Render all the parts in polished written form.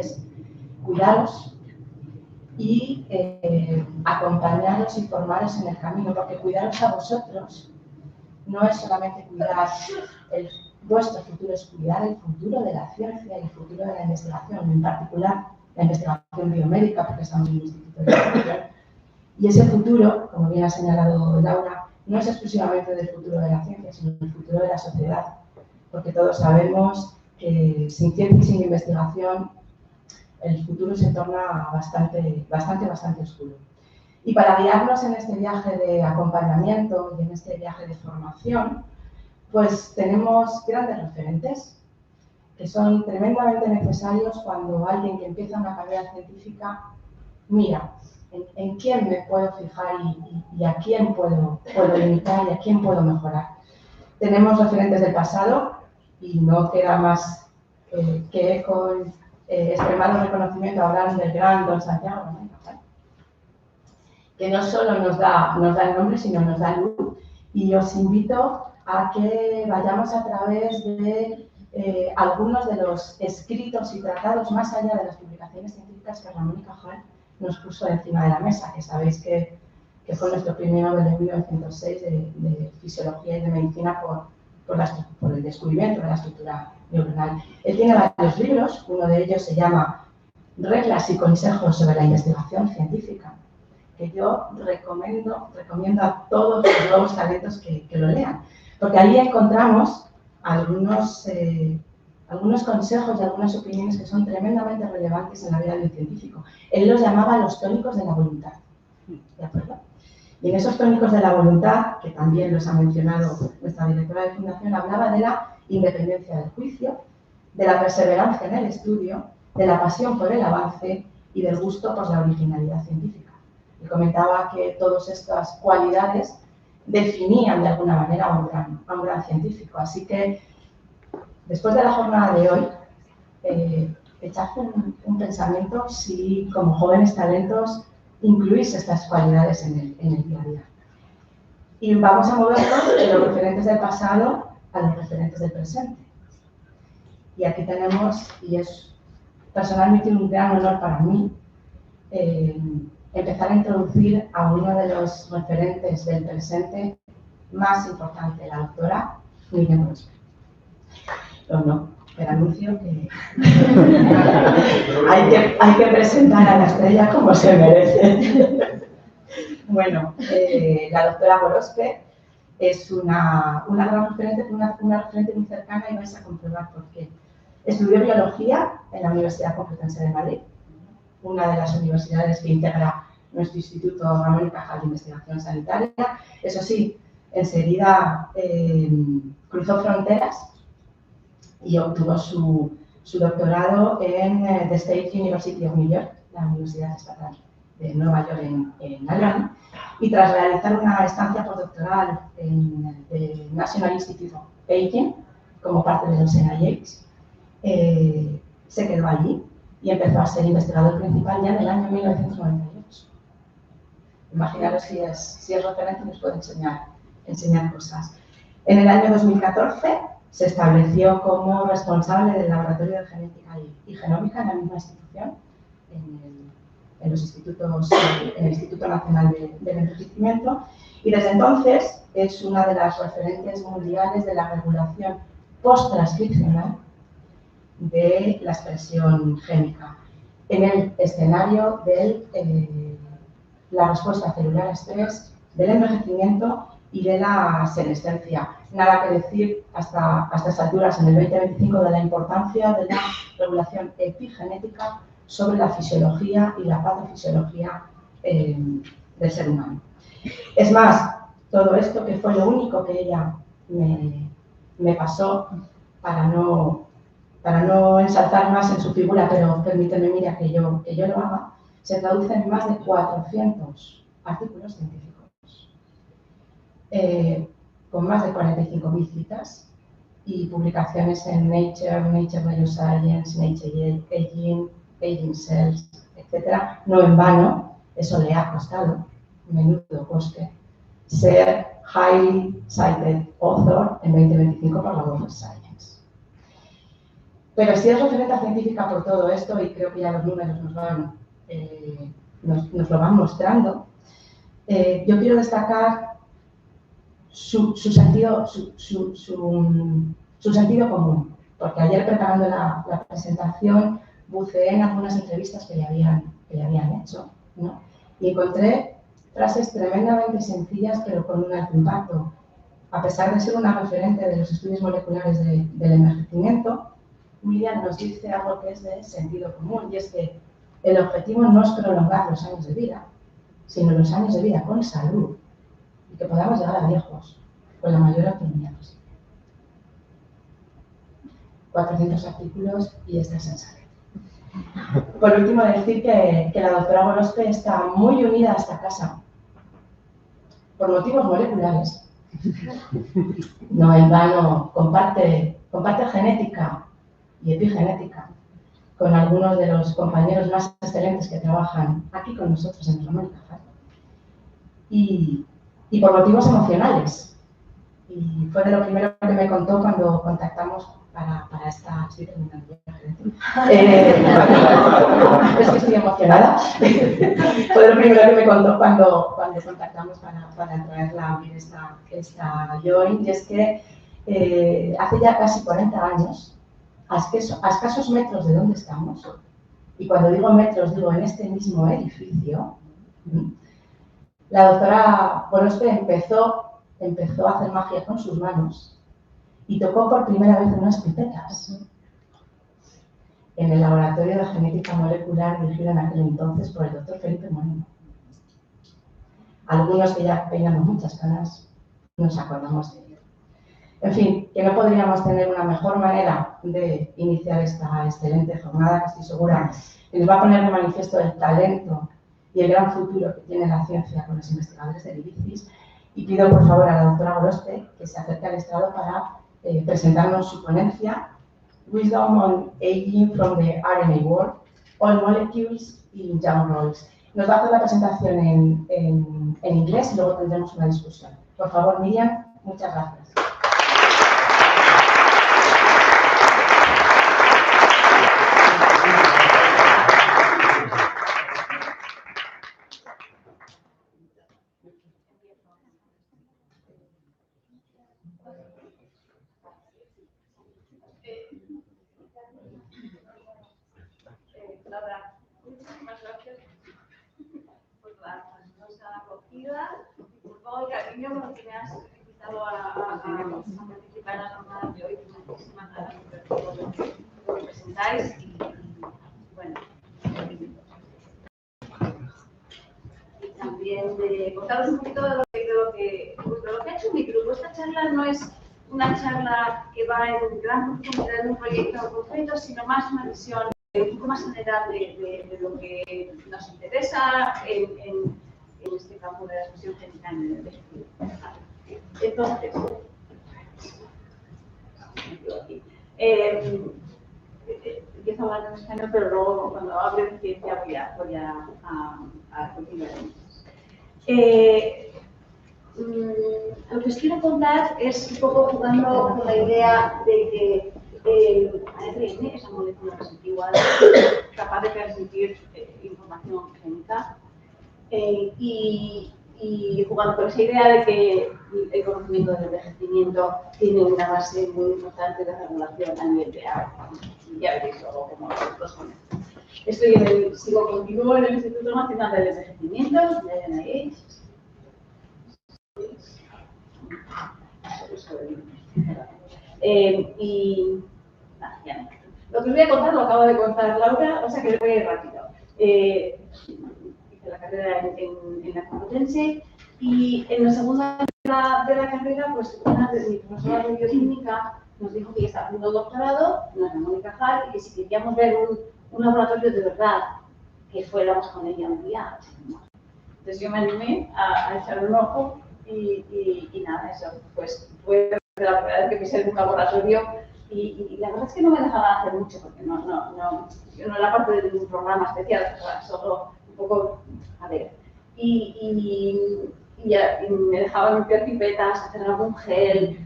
es cuidaros y acompañaros y formaros en el camino, porque cuidaros a vosotros no es solamente cuidar vuestro futuro, es cuidar el futuro de la ciencia y el futuro de la investigación, en particular la investigación biomédica, porque estamos en un instituto de investigación. Y ese futuro, como bien ha señalado Laura, no es exclusivamente del futuro de la ciencia, sino del futuro de la sociedad, porque todos sabemos que sin ciencia y sin investigación el futuro se torna bastante oscuro. Y para guiarnos en este viaje de acompañamiento y en este viaje de formación, pues tenemos grandes referentes que son tremendamente necesarios cuando alguien que empieza una carrera científica mira en quién me puedo fijar y a quién puedo limitar y a quién puedo mejorar. Tenemos referentes del pasado y no queda más que con extremado reconocimiento hablar del gran Don Santiago, ¿no? Que no solo nos da el nombre, sino nos da luz. Y os invito a que vayamos a través de algunos de los escritos y tratados, más allá de las publicaciones científicas que Ramón y Cajal nos puso encima de la mesa, que sabéis que fue nuestro premio Nobel de 1906 de Fisiología y de Medicina por el descubrimiento de la estructura neuronal. Él tiene varios libros, uno de ellos se llama Reglas y consejos sobre la investigación científica, que yo recomiendo a todos los nuevos talentos que lo lean, porque ahí encontramos algunos consejos y algunas opiniones que son tremendamente relevantes en la vida del científico. Él los llamaba los tónicos de la voluntad, ¿de acuerdo? Y en esos tónicos de la voluntad, que también los ha mencionado nuestra directora de fundación, hablaba de la independencia del juicio, de la perseverancia en el estudio, de la pasión por el avance y del gusto por la originalidad científica. Y comentaba que todas estas cualidades definían de alguna manera a un gran científico. Así que, después de la jornada de hoy, echad un pensamiento si, como jóvenes talentos, incluís estas cualidades en el día a día. Y vamos a movernos de los referentes del pasado a los referentes del presente. Y aquí tenemos, y es personalmente un gran honor para mí, empezar a introducir a uno de los referentes del presente más importante, la doctora Miriam Orozco. No, el anuncio que hay que presentar a la estrella como se merece. Bueno, la doctora Gorospe es una gran referente, una referente muy cercana, y vais a comprobar por qué. Estudió biología en la Universidad Complutense de Madrid, una de las universidades que integra nuestro Instituto Ramón y Cajal de Investigación Sanitaria. Eso sí, enseguida cruzó fronteras y obtuvo su doctorado en The State University of New York, la Universidad Estatal de Nueva York en Miami, y tras realizar una estancia postdoctoral en el National Institute of Aging, como parte de los NIH, se quedó allí y empezó a ser investigador principal ya en el año 1998. Imaginaros si es referente y nos puede enseñar cosas. En el año 2014 se estableció como responsable del Laboratorio de Genética y Genómica en la misma institución, en el Instituto Nacional del Envejecimiento, y desde entonces es una de las referentes mundiales de la regulación post-transcripcional de la expresión génica en el escenario de la respuesta celular a estrés, del envejecimiento y de la senescencia. Nada que decir hasta estas alturas, en el 2025, de la importancia de la regulación epigenética sobre la fisiología y la patofisiología del ser humano. Es más, todo esto, que fue lo único que ella me pasó para no ensalzar más en su figura, pero permíteme, Mira, que yo lo haga, se traduce en más de 400 artículos científicos, con más de 45.000 citas y publicaciones en Nature Bioscience, Nature Aging Cells, etc. No en vano, eso le ha costado, menudo coste, ser Highly Cited Author en 2025 por la Web of Science. Pero sí es referencia científica por todo esto y creo que ya los números nos lo van mostrando. Yo quiero destacar su sentido común, porque ayer preparando la presentación buceé en algunas entrevistas que le habían hecho, ¿no? Y encontré frases tremendamente sencillas pero con un alto impacto. A pesar de ser una referente de los estudios moleculares del envejecimiento, Miriam nos dice algo que es de sentido común, y es que el objetivo no es prolongar los años de vida, sino los años de vida con salud, y que podamos llegar a viejos con la mayor autonomía posible. 400 artículos y esta es en salud. Por último, decir que la doctora Gorospe está muy unida a esta casa, por motivos moleculares. No en vano, comparte genética y epigenética con algunos de los compañeros más excelentes que trabajan aquí con nosotros en Ramón y Cajal. Y por motivos emocionales. Y fue de lo primero que me contó cuando contactamos para esta... Estoy terminando ya, es que estoy emocionada. Fue de lo primero que me contó cuando contactamos para traerla a abrir esta Joined, y es que hace ya casi 40 años, a escasos metros de donde estamos, y cuando digo metros digo en este mismo edificio, la doctora Gorospe empezó a hacer magia con sus manos y tocó por primera vez unas pipetas en el laboratorio de genética molecular dirigido en aquel entonces por el doctor Felipe Moreno. Algunos que ya peinamos muchas canas nos acordamos de ello. En fin, que no podríamos tener una mejor manera de iniciar esta excelente jornada, que estoy segura que nos va a poner de manifiesto el talento y el gran futuro que tiene la ciencia con los investigadores de Irycis. Y pido por favor a la doctora Gorospe que se acerque al estrado para presentarnos su ponencia Wisdom on Aging from the RNA World, All Molecules in Young Roles. Nos va a hacer la presentación en inglés y luego tendremos una discusión. Por favor, Miriam, muchas gracias. Muchísimas gracias por la generosa acogida y por todo el cariño con el que me has invitado a participar en la jornada de hoy. Muchísimas gracias por todo lo que presentáis y bueno, y también de contaros un poquito de lo que ha hecho mi grupo. Esta charla no es una charla que va en gran profundidad en un proyecto concreto, sino más una visión un poco más general de lo que nos interesa en este campo de la expresión génica en el envejecimiento. Entonces, empiezo a hablar en español, pero luego cuando hable de ciencia voy a continuar. Lo que os quiero contar es un poco jugando con la idea de que el ARN es una molécula que es igual, capaz de transmitir información génica y jugando con esa idea de que el conocimiento del envejecimiento tiene una base muy importante de regulación a nivel de agua. Ya veréis luego cómo los conecto. Continúo en el Instituto Nacional del Envejecimiento, de NIH. Lo que os voy a contar lo acaba de contar Laura, o sea que lo voy a ir rápido. Hice la carrera en la Complutense y en la segunda de la carrera, pues una de mis profesoras de bioquímica nos dijo que ya estaba haciendo doctorado en Ramón y Cajal y que si queríamos ver un laboratorio de verdad, que fuéramos con ella un día. Entonces yo me animé a echar un ojo y nada, eso pues fue la primera vez que pisé en un laboratorio y la verdad es que no me dejaba hacer mucho porque yo no era parte de un programa especial, solo un poco a ver. Y me dejaba meter pipetas, hacer algún gel,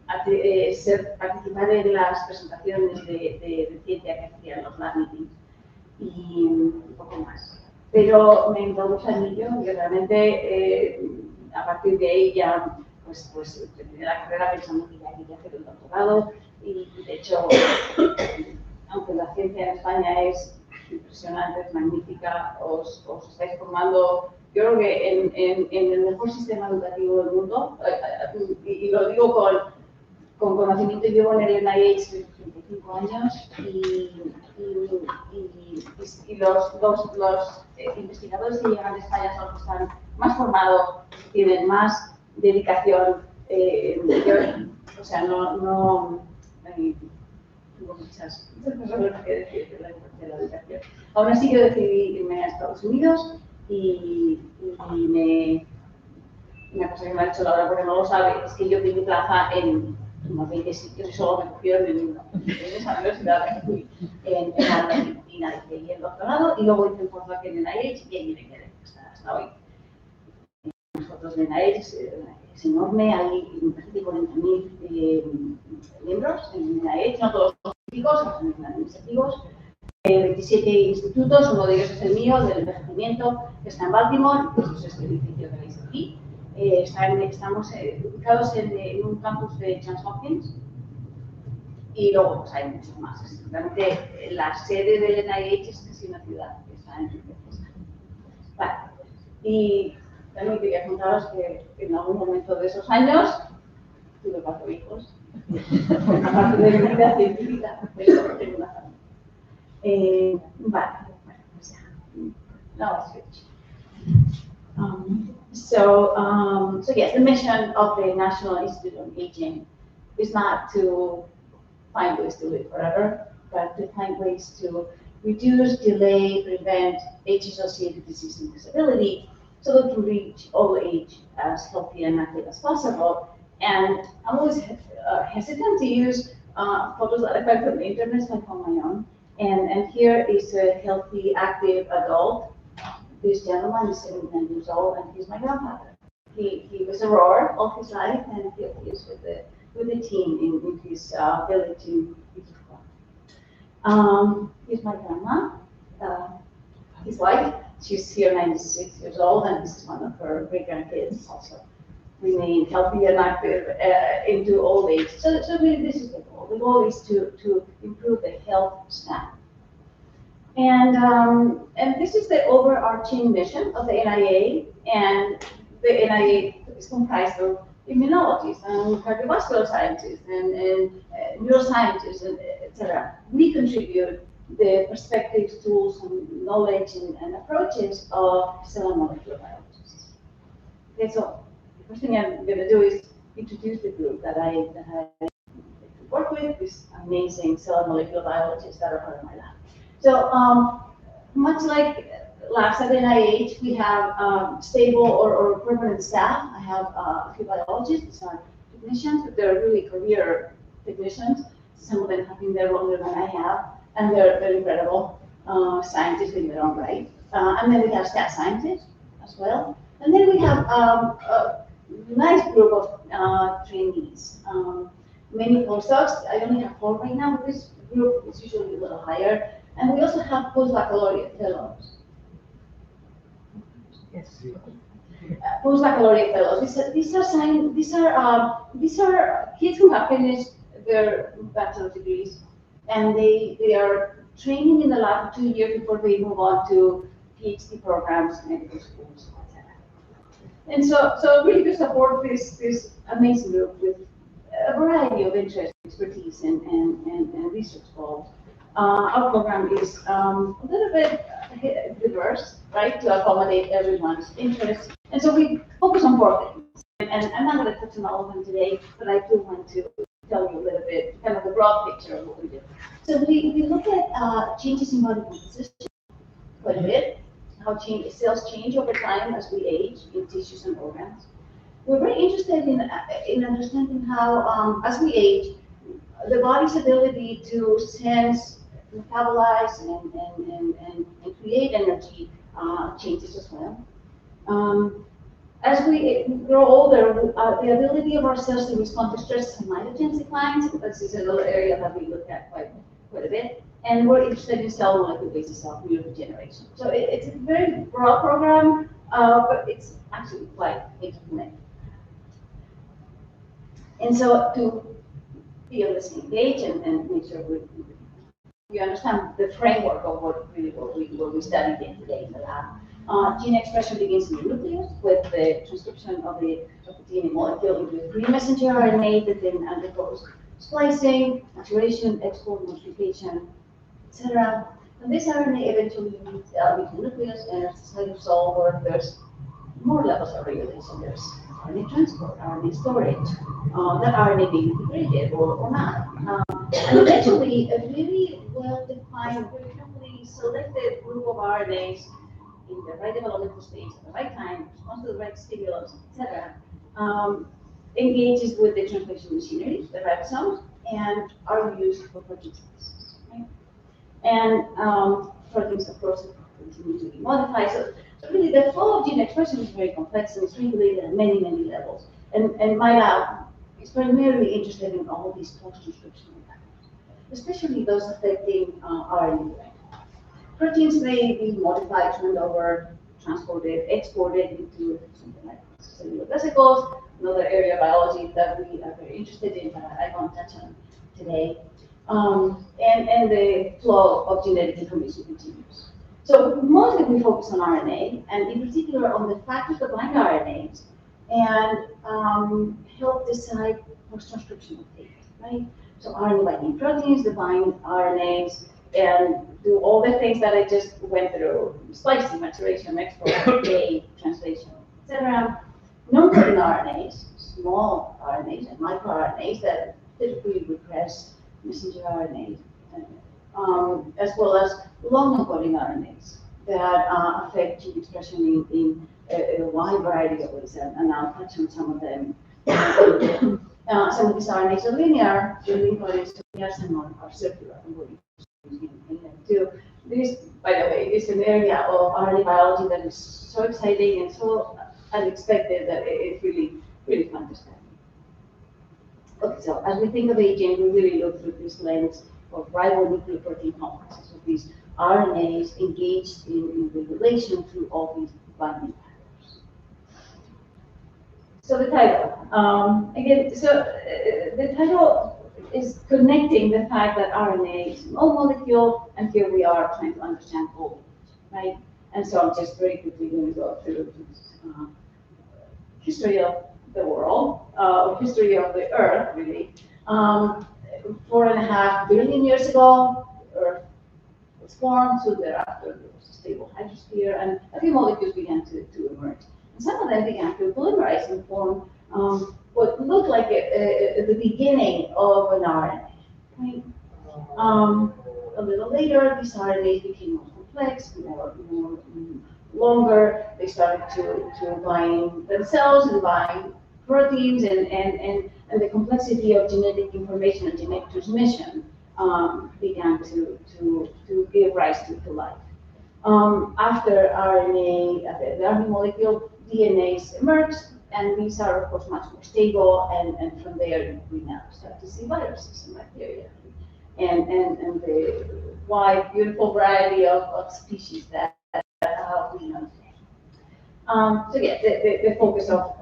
participar en las presentaciones de ciencia que hacían los lab meetings y un poco más. Pero me entró un gusanillo y realmente a partir de ahí ya pues terminé la carrera pensando que ya quería hacer el doctorado y de hecho, aunque la ciencia en España es impresionante, es magnífica, os estáis formando, yo creo que en el mejor sistema educativo del mundo, y lo digo con conocimiento. Llevo en el NIH 35 años y los investigadores que llegan de España son los que están más formados, tienen más dedicación. O sea, no tengo muchas cosas que decir de la educación. Aún así, yo decidí irme a Estados Unidos y una cosa que me ha dicho Laura, porque no lo sabe, es que yo pedí plaza en unos 20 sitios y solo me cogieron en uno. En esa universidad que fui en la Argentina, y el doctorado, y luego hice un postdoc en el NIH y ahí me quedé hasta hoy. Nosotros en el NIH es enorme, hay casi 40.000 miembros en el NIH, no todos son científicos, son administrativos. 27 institutos, uno de ellos es el mío, del envejecimiento, que está en Baltimore, esto es este edificio que veis aquí. Estamos ubicados en un campus de Johns Hopkins y luego pues, hay muchos más. Realmente la sede del NIH es casi una ciudad que está en Bethesda. Vale. Y también quería contaros que en algún momento de esos años tuve 4 hijos. Aparte de mi vida científica, pero tengo una familia. Vale, bueno, pues ya. Now I'll switch. So yes, the mission of the National Institute on Aging is not to find ways to live forever, but to find ways to reduce, delay, prevent age-associated disease and disability so that we can reach old age as healthy and active as possible. And I'm always hesitant to use photos that I find from the internet, so I found my own. And here is a healthy, active adult. This gentleman is 79 years old, and he's my grandfather. He was a rower all his life, and he is with the team in his village in Italy. Here's my grandma, his wife. She's here 96 years old, and this is one of her great grandkids also. Remain healthy and active into old age. So really, this is the goal. The goal is to improve the health span. And this is the overarching mission of the NIA, and the NIA is comprised of immunologists and cardiovascular scientists and neuroscientists, and etc. We contribute the perspectives, tools, and knowledge and approaches of cell and molecular biologists. Okay, so the first thing I'm going to do is introduce the group that I work with, these amazing cell and molecular biologists that are part of my lab. So much like labs at NIH, we have stable or permanent staff. I have a few biologists, these are technicians, but they're really career technicians. Some of them have been there longer than I have, and they're incredible scientists in their own right. And then we have staff scientists as well. And then we have a nice group of trainees. Many postdocs. I only have 4 right now, but this group is usually a little higher. And we also have post-baccalaureate fellows. Yes. Post-baccalaureate fellows. These are kids who have finished their bachelor degrees, and they are training in the lab for 2 years before they move on to PhD programs, medical schools, etc. And so really to support this amazing group with a variety of interests, expertise, and research goals. Our program is a little bit diverse, right, to accommodate everyone's interests. And so we focus on 4 things. And I'm not going to touch on all of them today, but I do want to tell you a little bit, kind of the broad picture of what we do. So we look at changes in body composition quite a bit, how cells change over time as we age in tissues and organs. We're very interested in understanding how, as we age, the body's ability to sense, metabolize, and create energy changes as well. as we grow older, the ability of our cells to respond to stress and mitogens declines. This is another area that we look at quite a bit. And we're interested in cell molecule-based cell neurodegeneration. So it's a very broad program, but it's actually quite interconnected. And so to be on the same page and make sure you understand the framework of what we studied today in the lab. Gene expression begins in the nucleus with the transcription of the DNA molecule into a free messenger RNA that then undergoes splicing, maturation, export, multiplication, etc. And this RNA eventually leads the nucleus and enters the cytosol where there's more levels of regulation. There's RNA transport, RNA storage, that RNA being integrated or not. And eventually, a really well-defined, very carefully selected group of RNAs in the right developmental stage at the right time, responds to the right stimulus, etc., engages with the translation machinery, the ribosomes, and are used for protein synthesis. Right? And proteins, of course, continue to be modified. So really, the flow of gene expression is very complex and it's regulated at many, many levels. And my lab is primarily interested in all these post-transcriptional factors, especially those affecting RNA. Proteins may be modified, turned over, transported, exported into something like cellular vesicles, another area of biology that we are very interested in, but I won't touch on today. And the flow of genetic information continues. So mostly we focus on RNA, and in particular on the factors that bind RNAs, and help decide post-transcriptional data, right? So RNA binding proteins that bind RNAs and do all the things that I just went through: splicing, maturation, export, decay, translation, etc. Non-coding RNAs, small RNAs and microRNAs that typically repress messenger RNAs, as well as long encoding RNAs that affect gene expression in a wide variety of ways, and I'll touch on some of them. Some of these RNAs are linear, some are circular. Too. This, by the way, is an area of RNA biology that is so exciting and so unexpected that it's really, really fun to study. Okay, so as we think of aging, we really look through this lens of ribonucleoprotein complexes, of these RNAs engaged in regulation through all these binding factors. So the title, again, the title is connecting the fact that RNA is a small molecule, and here we are trying to understand all of it, right? And so I'm just very quickly going to go through history of the world, history of the Earth, really. 4.5 billion years ago, the Earth was formed, so thereafter there was a stable hydrosphere, and a few molecules began to emerge. And some of them began to polymerize and form what looked like the beginning of an RNA. Right? A little later, these RNAs became more complex, more longer. They started to bind themselves and bind proteins, and the complexity of genetic information and genetic transmission began to give rise to life. After RNA, the RNA molecule, DNAs emerged, and these are, of course, much more stable, and from there we now start to see viruses and bacteria, and the wide, beautiful variety of species that we know today. So yeah, the focus of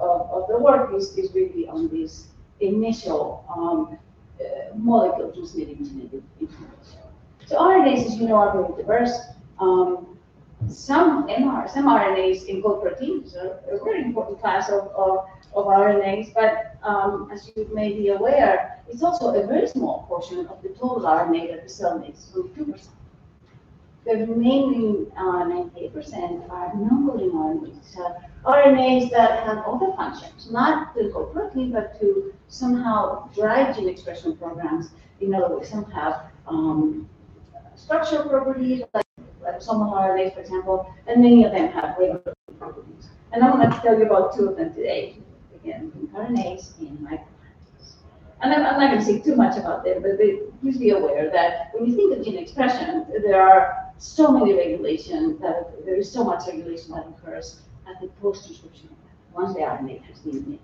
the work is really on this initial molecule transmitting genetic information. So RNAs, as you know, are very diverse. Some RNAs encode proteins, a very important class of RNAs, but as you may be aware, it's also a very small portion of the total RNA that the cell makes, only 2%. The remaining 98% are non-coding RNAs, RNAs that have other functions, not to encode protein, but to somehow drive gene expression programs. In other words, some have structural properties, like some RNAs, for example, and many of them have regulatory properties. And I'm going to tell you about 2 of them today. Again, RNAs and microRNAs. And I'm not going to say too much about them, but please be aware that when you think of gene expression, there are so many regulations, that there is so much regulation that occurs at the post-transcriptional level. once the RNA has been made.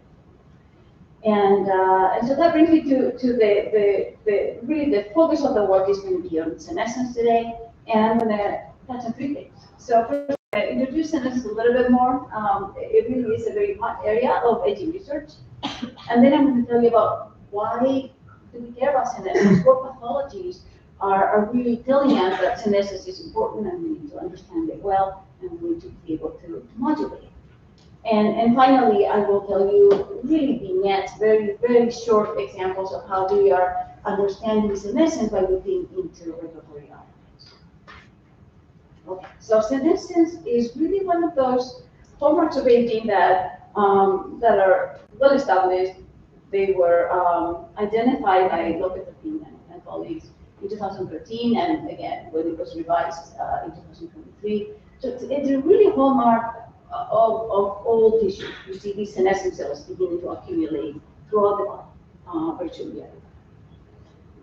And so that brings me to really the focus of the work is going to be on senescence today, and I'm going to touch on three things. So first, introduce senescence a little bit more. It really is a very hot area of aging research, and then I'm going to tell you about why do we care about senescence, what pathologies are really telling us that senescence is important, and we need to understand it well, and we need to be able to modulate it. And finally, I will tell you really vignettes, very, very short examples of how we are understanding senescence by looking into regulatory outcomes. Okay, so senescence is really one of those hallmarks of aging that are well established. They were identified by Lopez and colleagues in 2013, and again, when it was revised in 2023. So it's a really hallmark of all tissue. You see these senescent cells beginning to accumulate throughout the body, virtually everywhere.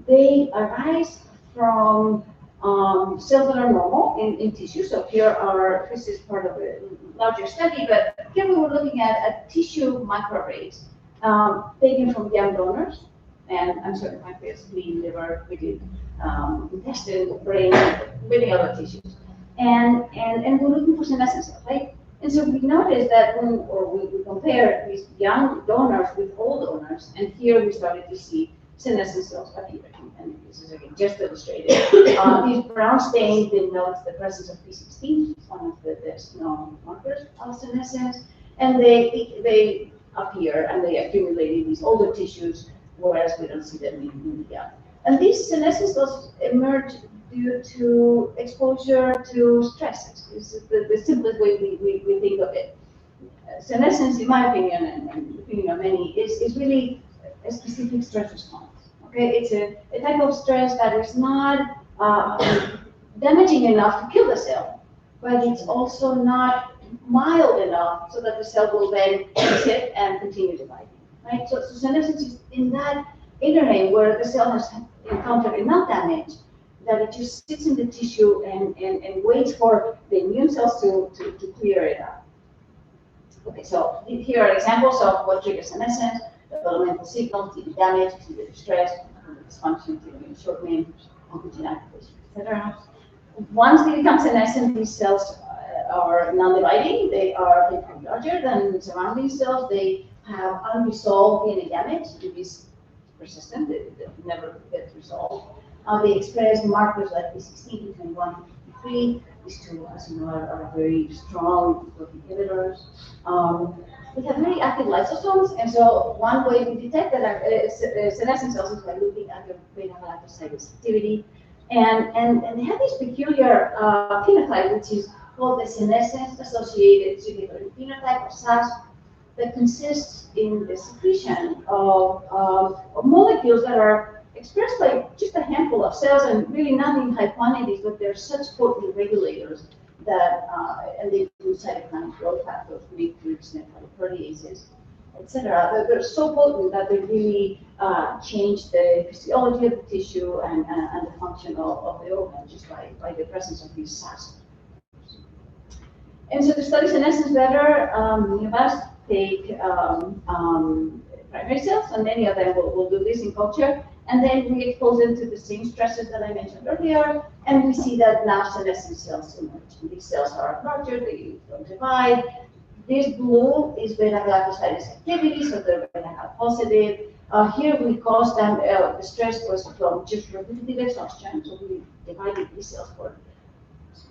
They arise from cells that are normal in tissue. So this is part of a larger study, but here we were looking at tissue microarrays taken from young donors, and I'm sorry, pancreas, spleen, liver, intestine, brain, many other tissues. And we're looking for senescent cells, right? And so we noticed that we compared these young donors with old donors, and here we started to see senescent cells appear. And this is again just illustrated. These brown stains denote the presence of P16, one of the best known markers of senescence, and they appear and they accumulate in these older tissues, whereas we don't see them in the young. And these senescent cells emerge due to exposure to stresses. This is the simplest way we think of it. Senescence, in my opinion, and the opinion of many, is really a specific stress response. Okay, it's a type of stress that is not damaging enough to kill the cell, but it's also not mild enough so that the cell will then sit and continue dividing. Right? So senescence is in that intervening where the cell has encountered enough damage that it just sits in the tissue and waits for the immune cells to clear it out. Okay, so here are examples of what triggers senescence: developmental signals, TB damage, TB distress, dysfunction, TB shortening, oncogene activation, etc. Once they become senescent, these cells are non-dividing. They are larger than the surrounding cells. They have unresolved DNA damage. It is persistent. They never get resolved. They express markers like P16, P21, P53. These two, as you know, are very strong inhibitors. We have very active lysosomes, and so one way we detect that senescent cells is by looking at their beta-galactosidase activity. And they have this peculiar phenotype, which is called the senescence-associated circulatory phenotype, or SAS, that consists in the secretion of molecules that are expressed by just a handful of cells, and really not in high quantities, but they're such potent regulators that, and they include cytokine growth factors, matrix, proteases, etc. They're so potent that they really change the physiology of the tissue and the function of the organ just by the presence of these SAS. And so to study senescence better, many of us take primary cells, and many of them will do this in culture, and then we expose them to the same stresses that I mentioned earlier, and we see that now senescent cells emerge. And these cells are larger, they don't divide. This blue is beta-galactosidase activity, so they're beta-gal positive. Here we caused them, the stress was from just repetitive exhaustion, so we divided these cells for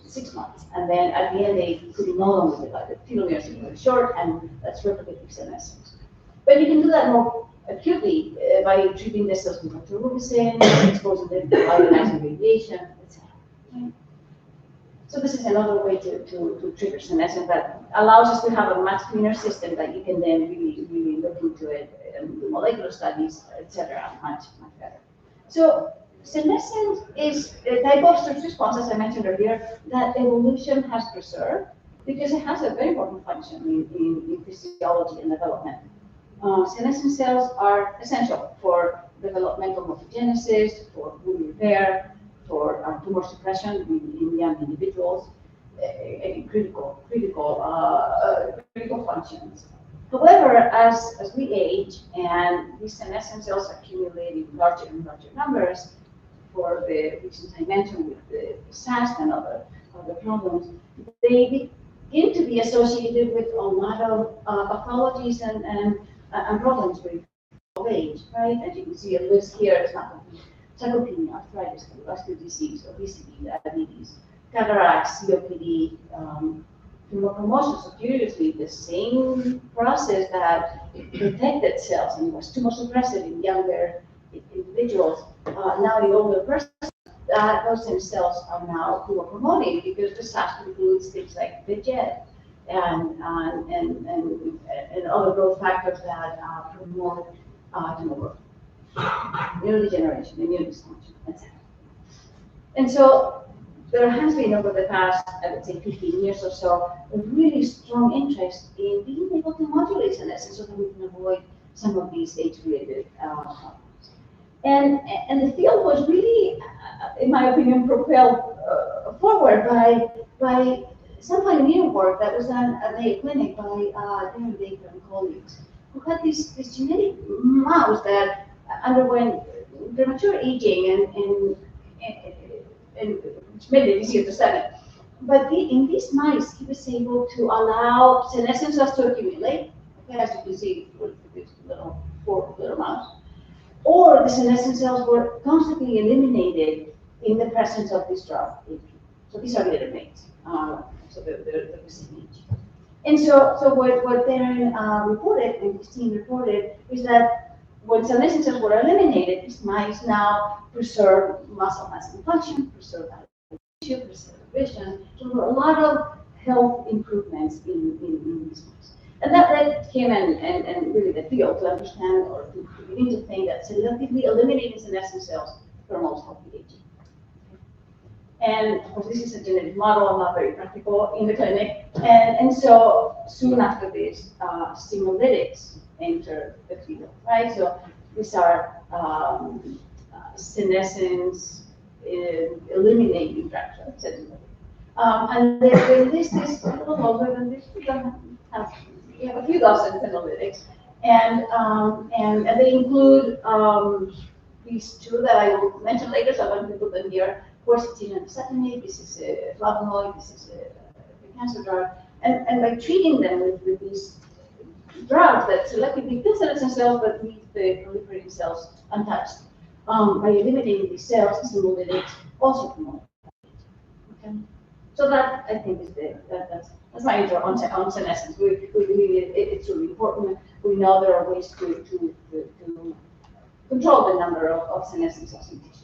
6 months, and then at the end they could no longer divide. The telomeres are very short, and that's repetitive senescence. But you can do that more acutely by treating the cells with doxorubicin, exposing them to ionizing radiation, etc. Okay. So this is another way to trigger senescence that allows us to have a much cleaner system that you can then really look into it and do molecular studies, etc. much better. So senescence is a type of stress response, as I mentioned earlier, that evolution has preserved because it has a very important function in physiology and development. Senescent cells are essential for developmental morphogenesis, for wound repair, for tumor suppression in young individuals, critical functions. However, as we age and these senescent cells accumulate in larger and larger numbers for the reasons I mentioned with the SAST and other problems, they begin to be associated with a lot of pathologies and problems with old age, right? As you can see, a list here is not sarcopenia, arthritis, cardiovascular disease, obesity, diabetes, cataracts, COPD, tumor promotion. So curiously, the same process that protected cells and was tumor suppressive in younger individuals, now in older persons, those same cells are now tumor promoting because the SAST includes things like VEGF and other growth factors that promote tumor growth, neurodegeneration, immune dysfunction, etc. And so there has been over the past, I would say, 15 years or so, a really strong interest in being able to modulate senescence so that we can avoid some of these age-related problems. And the field was really, in my opinion, propelled forward by some pioneer work that was done at Mayo Clinic by Darren Baker and colleagues, who had this genetic mouse that underwent premature aging and which made it easier to study. But in these mice, he was able to allow senescent cells to accumulate, okay, as you can see with this little mouse. Or the senescent cells were constantly eliminated in the presence of this drug. So these are little mates. So they're the same age. And so what Darren reported, and his team reported, is that when senescent cells were eliminated, these mice now preserve muscle mass and function, preserve tissue, preserve vision. So there were a lot of health improvements in these mice. And that led him and really the field to understand or to begin to think that selectively eliminating senescent cells promotes healthy aging. And of course, this is a genetic model, not very practical in the clinic. And so soon after this, stimulatics entered the field, right? So these are senescence eliminating drugs, right? And the list is a little longer than this. We have a few dozen senolytics, and they include these two that I will mention later, so I'm going to put them here. Quercetin and acetinib, this is a flavonoid, this is a cancer drug, and by treating them with these drugs that selectively kill senescent cells but leave the proliferating cells untouched, by eliminating these cells, the senolytics also promote. Okay. So that, I think, is that's my intro on senescence. It's really important. We know there are ways to control the number of senescent cells in tissues.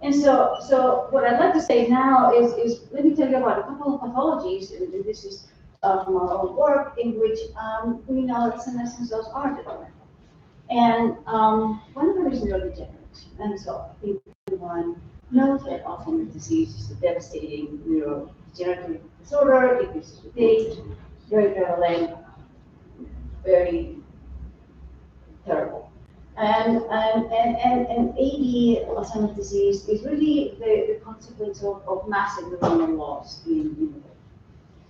And so what I'd like to say now is let me tell you about a couple of pathologies, and this is from our own work, in which we know that senescent cells are developed. And one of them is neurodegeneration. And so I think everyone knows that Alzheimer's disease is a devastating neurodegenerative disorder. It increases with age, very prevalent, very terrible. And AD, Alzheimer's disease, is really the consequence of massive neuronal loss in the brain.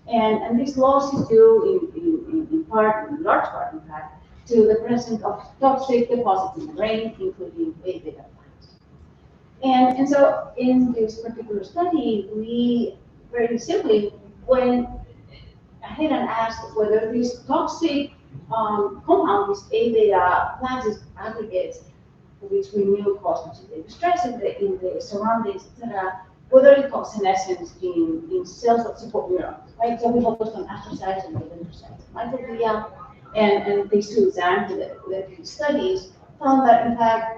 And this loss is due in part, in large part, in fact, to the presence of toxic deposits in the brain, including A beta plaques. And so in this particular study, we very simply went ahead and asked whether these toxic compounds, A beta plaques, these aggregates, which we knew caused oxidative stress in the surroundings, etc., whether it caused senescence in cells that support neurons, right? So we focused on astrocytes and dendrocytes, microglia, and these two the studies found that, in fact,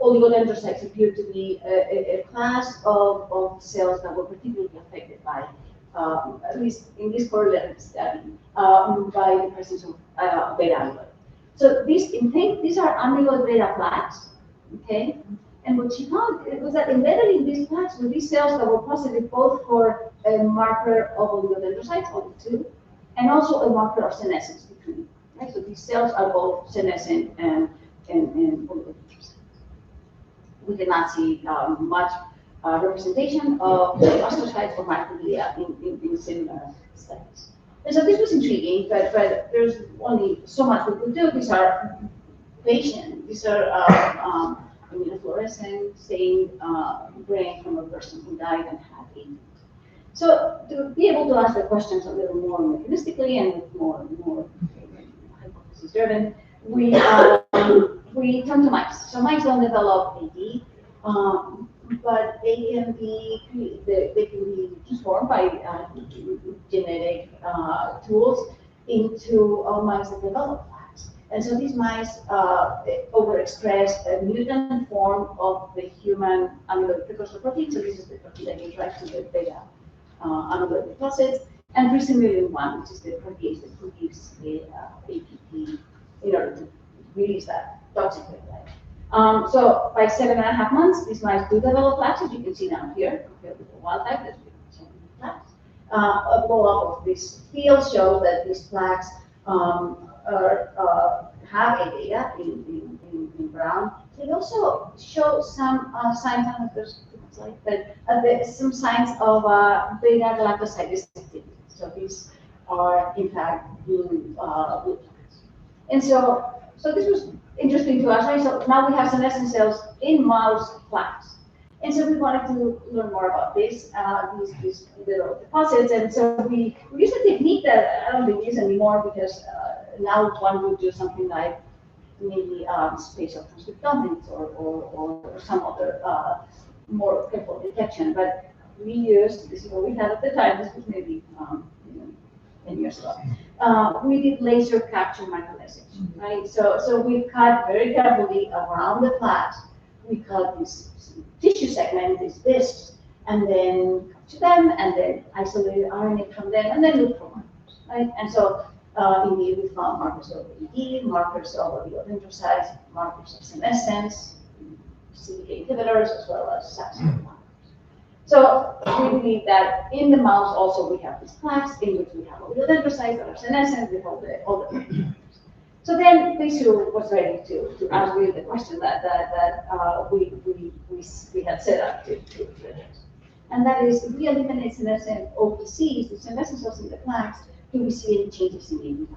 oligodendrocytes appear to be a class of cells that were particularly affected by, at least in this correlative study, by the presence of beta amyloid. So these are amyloid beta plaques, okay? And what she found was that embedded in these plaques were these cells that were positive both for a marker of oligodendrocytes, OLI2, and also a marker of senescence between. Right? So these cells are both senescent and oligodendrocytes. We did not see much representation of astrocytes or microglia in similar studies. And so this was intriguing, but there's only so much we could do. These are patients. These are immunofluorescent staining brain from a person who died and had AIDS. So to be able to ask the questions a little more mechanistically and with more hypothesis driven, we turn to mice. So mice don't develop AD, but they can be transformed by genetic tools into mice that develop plaques. And so these mice overexpress a mutant form of the human amyloid precursor protein. So this is the protein that gives rise to the beta amyloid deposits, and presenilin 1, which is the protease that produces the APP in order to release that toxic peptide. So by 7.5 months, these mice do develop plaques, as you can see down here, compared with the wild type, there's plaques. A blow-up of this field shows that these plaques have a beta in brown. They also show some signs, I don't know if there's but some signs of beta galactosidase activity. So these are, in fact, blue plaques. And so this was interesting to us, right? So now we have senescent cells in mouse plaques. And so we wanted to learn more about this, these little deposits. And so we used a technique that I don't think we use anymore, because now one would do something like maybe spatial transcriptomics or some other more careful detection. But we used, this is what we had at the time, this was maybe 10 years ago. We did laser capture microlensing, right? So we cut very carefully around the plaques. We cut these tissue segments, these discs, and then capture them, and then isolate RNA from them, and then look for markers, right? And so indeed, we found markers of ED, markers of oligodendrocytes, markers of senescence, CDK inhibitors, as well as SAPS markers. So we believe that in the mouse also we have these plaques in which we have oligodendrocytes that are senescent with all the So then Pisu was ready to ask you the question that we had set up to address. And that is, if we eliminate senescent OPCs, the senescent cells in the plaques, do we see any changes in the immune?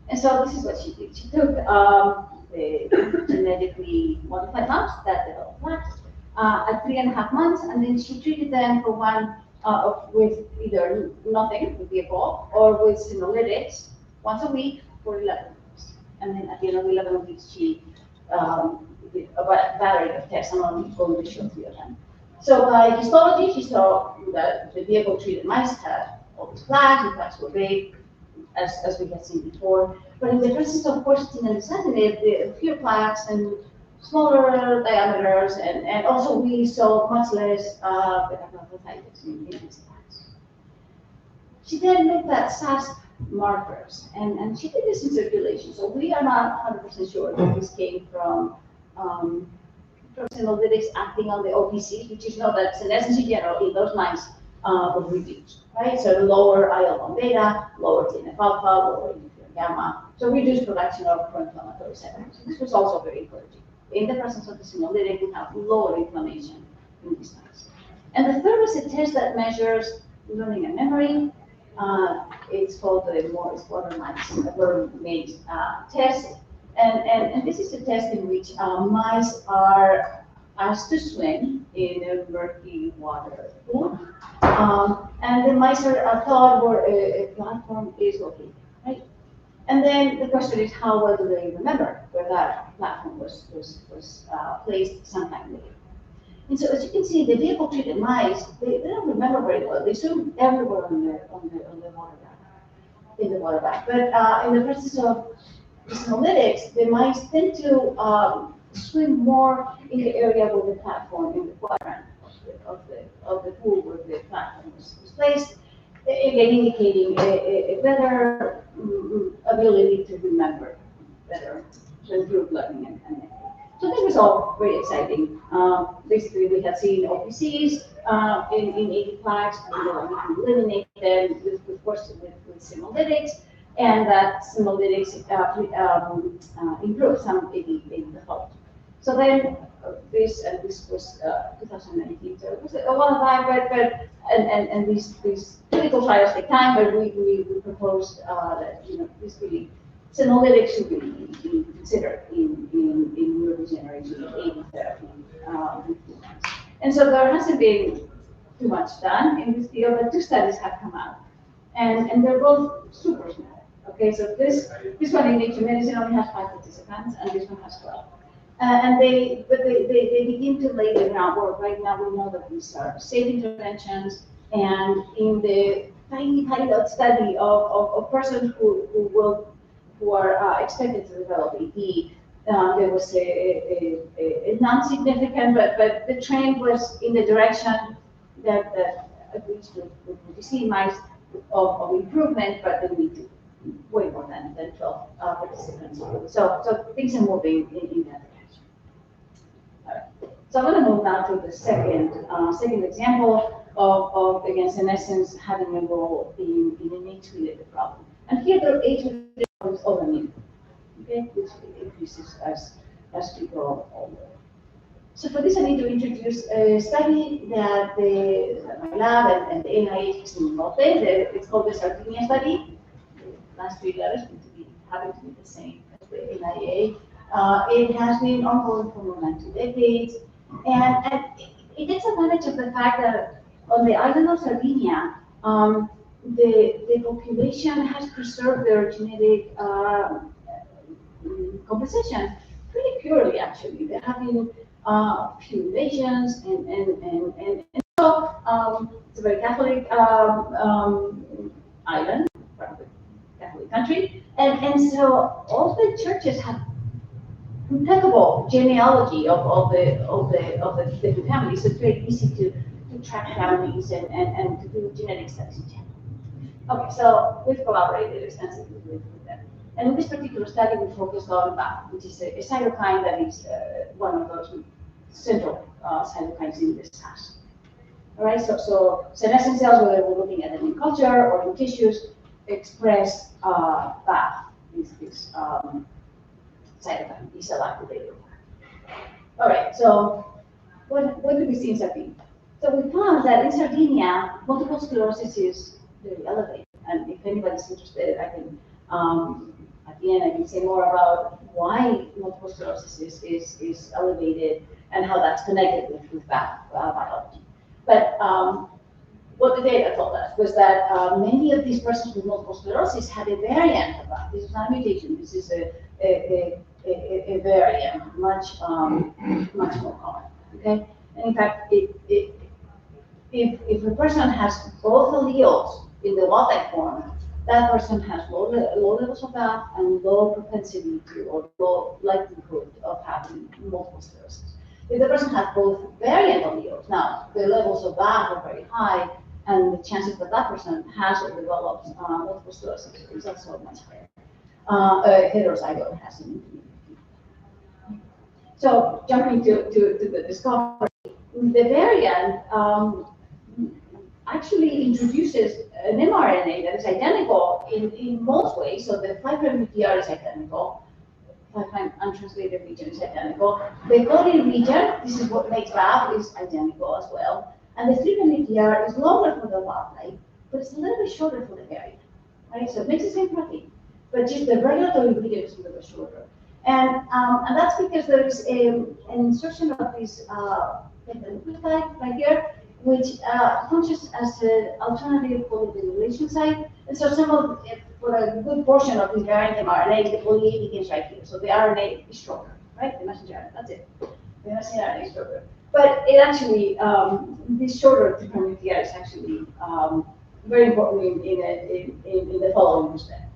And so this is what she did. She took the genetically modified mouse that developed plaques at 3.5 months, and then she treated them for with either nothing, with the above, or with senolytics once a week for 11 weeks. And then at the end of 11 weeks, she did a battery of tests. I'm only going to show 3 of them. So by histology, she saw that the vehicle-treated mice had all these plaques. The plaques were big, as we had seen before. But in the presence of quercetin and dasatinib, there appeared plaques and smaller diameters, and also we saw much less beta-galactosidase in these plaques. She then looked at SASP markers, and she did this in circulation. So we are not 100% sure that this came from senolytics acting on the OPCs, which is know that senescence in general in those mice was reduced, right? So lower IL-1 beta, lower TNF alpha, lower interferon gamma. So reduced production of pro-inflammatory cytokines. So this was also very encouraging. In the presence of the senolytic, we have lower inflammation in these mice. And the third is a test that measures learning and memory. It's called the Morris Watermaid test. And this is a test in which mice are asked to swim in a murky water pool. And the mice are taught where a platform is located, right? And then the question is, how well do they remember where that platform was placed sometime later? And so, as you can see, the vehicle-treated mice, they don't remember very well. They swim everywhere on the water bath, in the water bath. But in the presence of senolytics, the mice tend to swim more in the area where the platform, in the quadrant of the pool where the platform was placed, again indicating a better ability to remember, better to improve learning and memory. So this was all very exciting. Basically, we had seen OPCs in 80 plaques, and we can eliminate them with senolytics, and that senolytics improved some in the health. So then this was 2019, so it was a while back, but and these clinical trials take time, but we proposed that this really senolytics should be considered in neurodegenerative AD therapy with humans. And so there hasn't been too much done in this field, but 2 studies have come out, and they're both super small. Okay, so this one in Nature Medicine only has 5 participants, and this one has 12. And they begin to lay the groundwork. Right now, we know that these are safe interventions, and in the tiny pilot study of persons who are expected to develop AD, there was a non-significant, but the trend was in the direction that at least with disease mice of improvement, but then we do way more than 12 participants. So things are moving in that direction. All right. So I'm going to move now to the second example of again, senescence having a role in an age-related problem. And here the age-related problem is autoimmune, okay, which increases as we grow older. So for this, I need to introduce a study that my lab and the NIH is involved in. It's called the Sardinia study. The last 3 letters happen to be the same as the NIA. It has been ongoing for more than 2 decades, and it takes advantage of the fact that on the island of Sardinia, the population has preserved their genetic composition pretty purely, actually. There have been few invasions, and so it's a very Catholic island, Catholic country, and so all the churches have impeccable genealogy of the different families. So it's very easy to track families and to do genetic studies in general. Okay, so we've collaborated extensively with them. And in this particular study, we focused on BAFF, which is a cytokine that is one of those central cytokines in this task. All right, so senescent cells, whether we're looking at them in culture or in tissues, express BAFF, this cytokine, B cell activator. All right, so what do we see in Sardinia? So we found that in Sardinia, multiple sclerosis is very elevated. And if anybody's interested, I can, at the end, I can say more about why multiple sclerosis is elevated and how that's connected with biology. But what the data told us was that many of these persons with multiple sclerosis had a variant of that. This is not a mutation. This is a variant, much more common. Okay, and in fact, if a person has both alleles in the wild-type form, that person has low levels of BAFF and low propensity to, or low likelihood of having multiple sclerosis. If the person has both variant alleles, now the levels of BAFF are very high, and the chances that that person has or develops multiple sclerosis is also much higher. Heterozygote has an intermediate. So jumping to the discovery, the variant actually introduces an mRNA that is identical in most ways. So the 5' UTR is identical, 5' untranslated region is identical. The coding region, this is what makes BAFF, is identical as well. And the 3' UTR is longer for the wild type, but it's a little bit shorter for the variant. Right? So it makes the same protein, but just the regulatory region is a little bit shorter. And that's because there is an insertion of this nucleotide right here, which functions as an alternative polymorphisation site. And so for a good portion of the variant mRNA, the poly A begins right here. So the RNA is shorter, right? The messenger RNA, that's it. The messenger RNA is shorter. But it actually, this shorter UTR is actually very important in the following respect.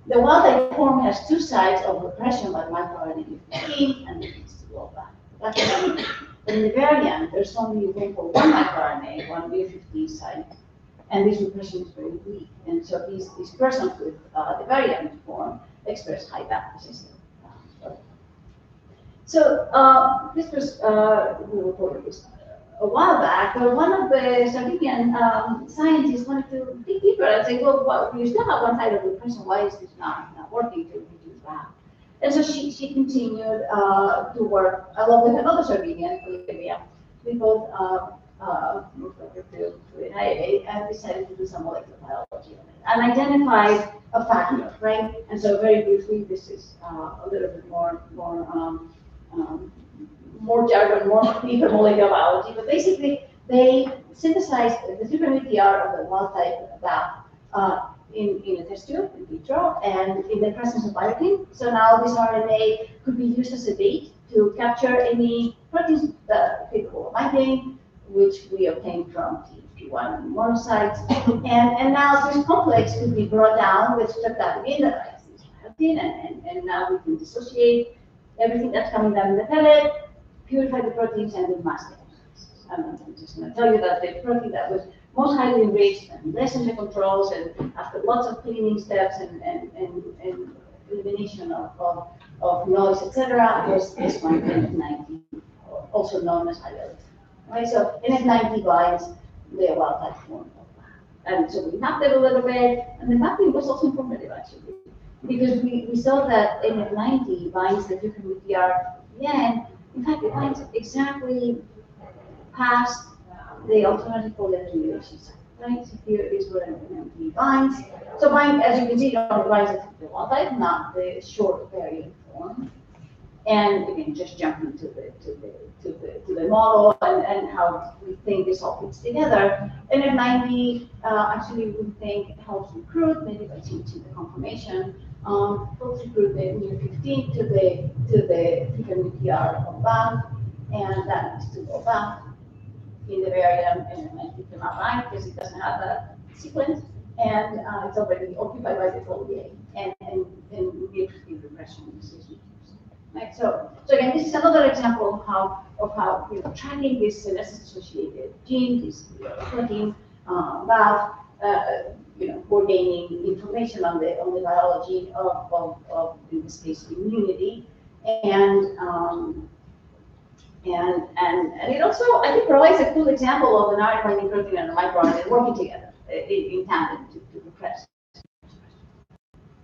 The wild-type form has 2 sites of repression by microRNA 15 and it leads to low BAFF. That's what I mean. In the variant, there's only room for 1 microRNA, 1 B15 site, and this repression is very weak. And so these persons with the variant form express high BAFF resistance. So this was, we reported this a while back, but one of the Sardinian scientists wanted to dig deeper and say, well, you still have one side of repression, why is this not working to reduce BAFF? And so she continued to work along with another Sardinian, Olivia. We both I decided to do some molecular biology on it and identified a factor, right? And so very briefly, this is a little bit more jargon, more deeper molecular biology, but basically they synthesized the different VTR of the wild type BAF in a test tube in vitro and in the presence of biotin. So now this RNA could be used as a bait to capture any proteins that are capable of binding, which we obtained from TP1 monocytes. And now this complex could be brought down with streptavidin that is biotin, and now we can dissociate everything that's coming down in the pellet, purify the proteins, and do mask it. I'm just going to tell you that the protein that was most highly enriched and less in the controls, and after lots of cleaning steps and elimination of noise, etc., was this one, NF90, also known as high level. Right? So NF90 binds the wild type form of BAF. And so we mapped it a little bit, and the mapping was also informative actually, because we saw that NF90 binds the different VTR again. In fact, it binds exactly past the alternative polymerization site, right? So here is where NF90 binds. So bind, as you can see, it only binds the wild type, not the short variant form. And again, just jumping to the model and how we think this all fits together. NF90 actually we think helps recruit, maybe by changing the conformation, helps recruit the NF15 to the different VTR of BAF, and that needs to go back in the variant NF90 cannot bind because it doesn't have a sequence, and it's already occupied by the foliate, and gives the regression decision. Right. So again, this is another example of how tracking this senescence-associated gene, this protein, BAF, we're gaining information on the biology of in this case immunity, and it also I think provides a cool example of an RNA binding protein and a microRNA working together in tandem to repress.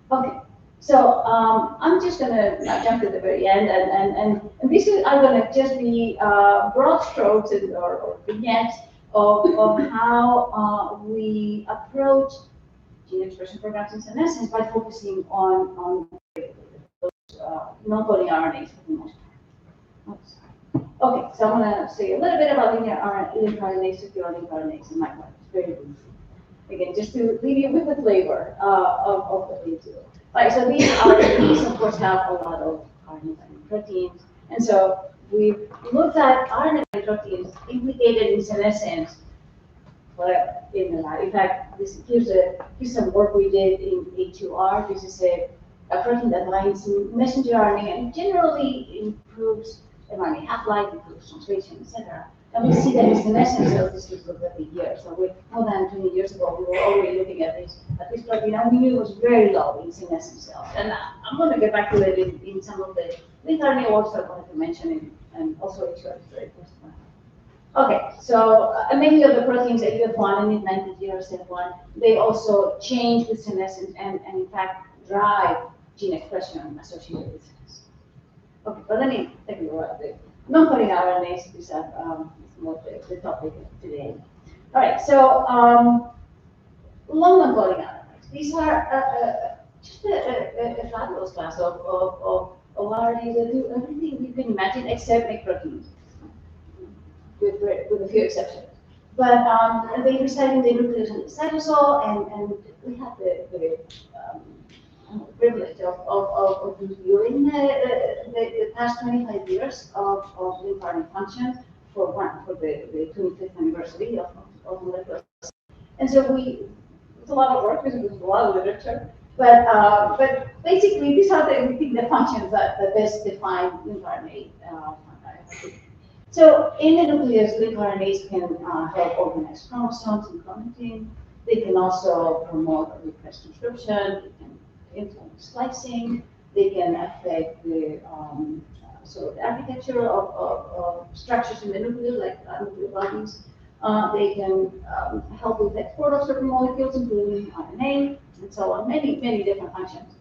Okay. So I'm just going to jump to the very end, and this are going to just be broad strokes or vignettes of how we approach gene expression programs in senescence by focusing on those non-coding RNAs for the most part. Okay, so I'm going to say a little bit about linear RNAs, circular link RNAs, and microRNAs very briefly. Again, just to leave you with the flavor of the thing too. Right, so these of course have a lot of RNA binding proteins, and so we've looked at RNA binding proteins implicated in senescence in the lab. In fact, here's some work we did in A2R. This is a protein that binds messenger RNA and generally improves mRNA half-life, improves translation, etc. And we see that in senescence, so this is looked at the year. So more than 20 years ago, we were already looking at this protein, and we knew it was very low in senescent cells. And I'm going to get back to it in some of the link RNA works I wanted to mention, and also H2R is very first one. Okay, so many of the proteins, AUF1 and NF90, GRSF1, they also change with senescence and in fact drive gene expression associated with senescence. Okay, but let me take a look at the non-coding RNAs. These are more the topic today. All right, so long non-coding RNAs. These are just a fabulous class of RNAs that do everything you can imagine except make proteins, with a few exceptions. But they reside in the nucleus and the cytosol, and we have the privilege of reviewing the past 25 years of link RNA function for the 25th anniversary of molecular. And so it's a lot of work because there's a lot of literature. But basically, these are the functions that best define link RNA. So in the nucleus, link RNAs can help organize chromosomes and chromatin. They can also promote or repress transcription. They can influence splicing. They can affect the sort of architecture of structures in the nucleus, like nucleotides. They can help with export of certain molecules, including RNA, and so on. Many different functions.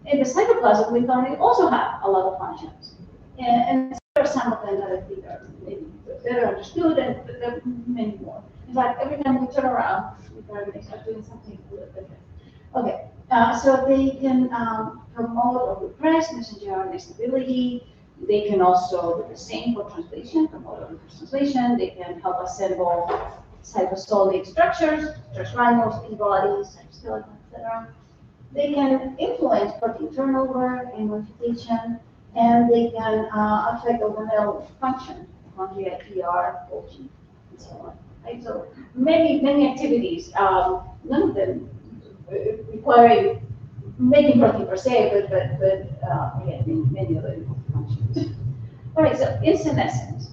In the cytoplasm, link RNA also have a lot of functions, and there are some of them that I think are maybe better understood, and there are many more. In fact, every time we turn around, the RNAs are doing something a little different. Okay, so they can promote or repress messenger RNA stability. They can also do the same for translation, promote or repress translation. They can help assemble cytosolic structures, rhinos, antibodies, cytoskeleton, etc. They can influence protein turnover and modification, and they can affect organelle function, mitochondria, ER, Golgi, and so on. Right? So many activities, none of them requiring making protein per se, but again, many other functions. All right, so in senescence,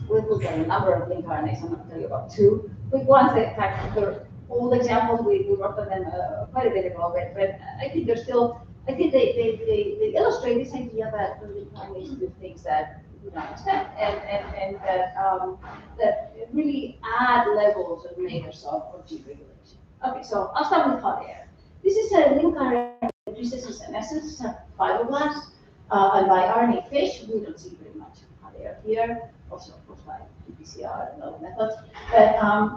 we've looked at a number of link RNAs. I'm going to tell you about two quick ones. In fact, they're old examples. We worked on them quite a bit ago, but I think they're still, I think they illustrate this idea that the link RNAs do things that we don't expect, and that really add levels of mayors of gene regulation. Okay, so I'll start with hot air. This is a link RNA that uses in senescence. It's a fibroblast, and by RNA fish, we don't see very much hot air here. Also, of course, by PCR and other methods.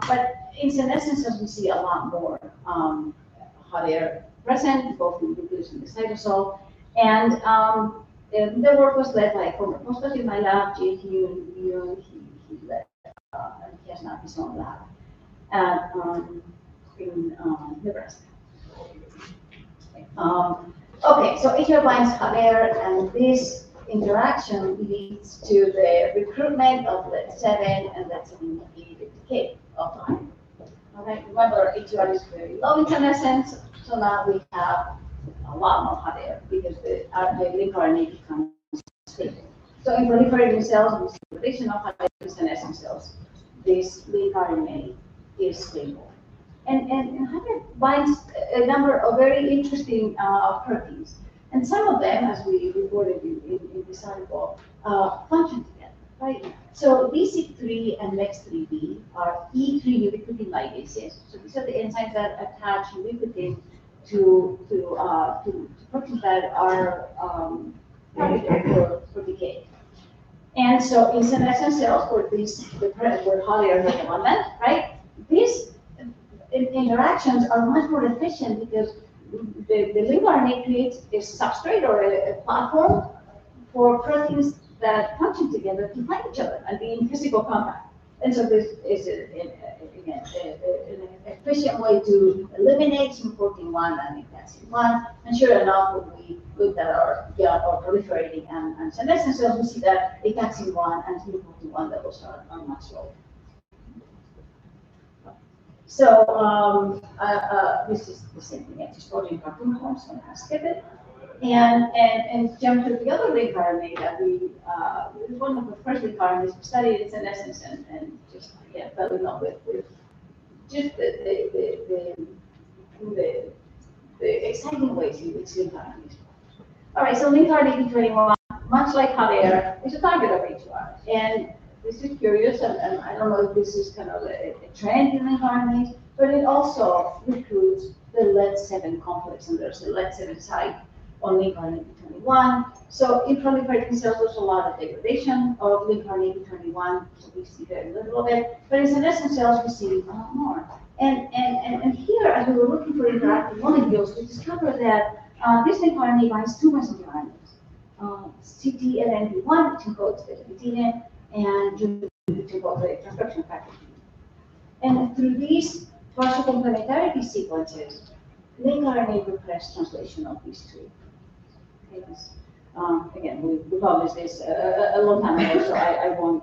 But in senescences, we see a lot more hot air present, both in the nucleus and the cytosol. And the work was led by a former postdoc in my lab, J.T. Yoon. He led, and he has now his own lab at, in Nebraska. Okay, so HR binds hot air, and this interaction leads to the recruitment of LED7 and LED7 decay of iron. Okay, remember HR is very low in senescence, so now we have a lot more hot air because the link RNA becomes stable. So in proliferating cells, we see relation of hot air in senescent cells. This link RNA is stable. And hot air binds a number of very interesting proteins. And some of them, as we reported in this article, function together, right? So BC3 and MEX3B are E3 ubiquitin ligases. So these are the enzymes that attach ubiquitin to proteins that are targeted for decay. And so in senescent cells, where hot air is abundant, right? These interactions are much more efficient because the link RNA creates a substrate or a platform for proteins that function together to find each other and be in physical contact. And so this is, again, an efficient way to eliminate SYM14 1 and Ectaxin 1. And sure enough, when we looked at our proliferating and senescent cells, we see that Ectaxin 1 and SYM14 1 levels are much lower. So this is the same thing. I just told you cartoon form, so I'm going to skip it. And jump to the other link RNA that we, one of the first link RNAs we studied in senescence and just fell in love with just the exciting ways in which link RNAs work. All right, so link RNA B21, much like hot air, is a target of HR. And this is curious, and I don't know if this is kind of a trend in link RNAs, but it also recruits the LED7 complex, and there's a LED7 site on link RNA B21. So in proliferating cells, there's a lot of degradation of link RNA B21, so we see very little of it. But in senescent cells, we see a lot more. And here, as we were looking for interactive molecules, we discovered that this link RNA binds two messenger RNAs, CTLNB1, which encodes beta-catenin, and which encodes the transcription factor. And through these partial complementarity sequences, link RNA repress translation of these two. Okay, again, we published this a long time ago, so I won't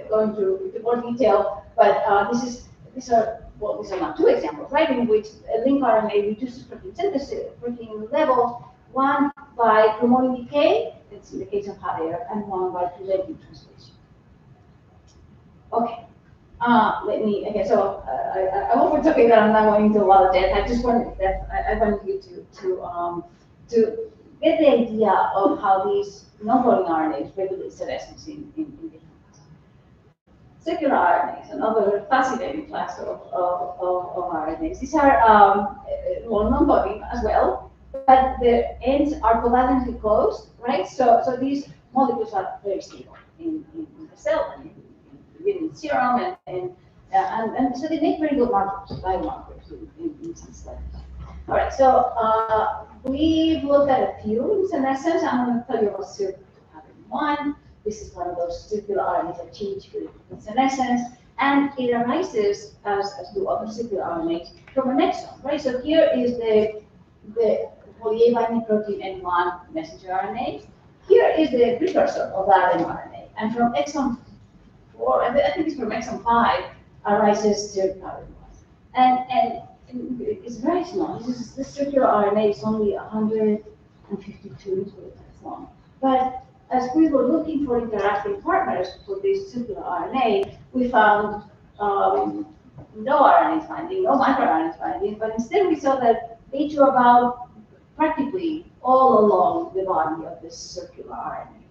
go into more detail. But these are not two examples, right? In which a link RNA reduces protein synthesis, protein levels, one by promoting decay, it's in the case of hot air, and one by preventing translation. Okay. Let me, okay, so I hope we're talking that I'm not going into a lot of depth. I just wanted that I wanted you to get the idea of how these non-coding RNAs regulate senescence in different ways. Circular RNAs, another fascinating class of RNAs. These are well, non-coding as well, but the ends are covalently closed, right? So these molecules are very stable in the cell and in serum, and so they make very good markers, biomarkers in some studies. All right, so we've looked at a few in senescence. I'm going to tell you about CYP201. This is one of those circular RNAs that change with senescence, and it arises, as do other circular RNAs, from an exon, right? So here is the poly-A binding protein N1 messenger RNA. Here is the precursor of that mRNA, and from exon 4, I think it's from exon 5, arises CYP201. And it's very small. This circular RNA is only 152 nucleotides long. But as we were looking for interacting partners for this circular RNA, we found no RNA binding, no microRNA binding, but instead we saw that they drew about practically all along the body of this circular RNA.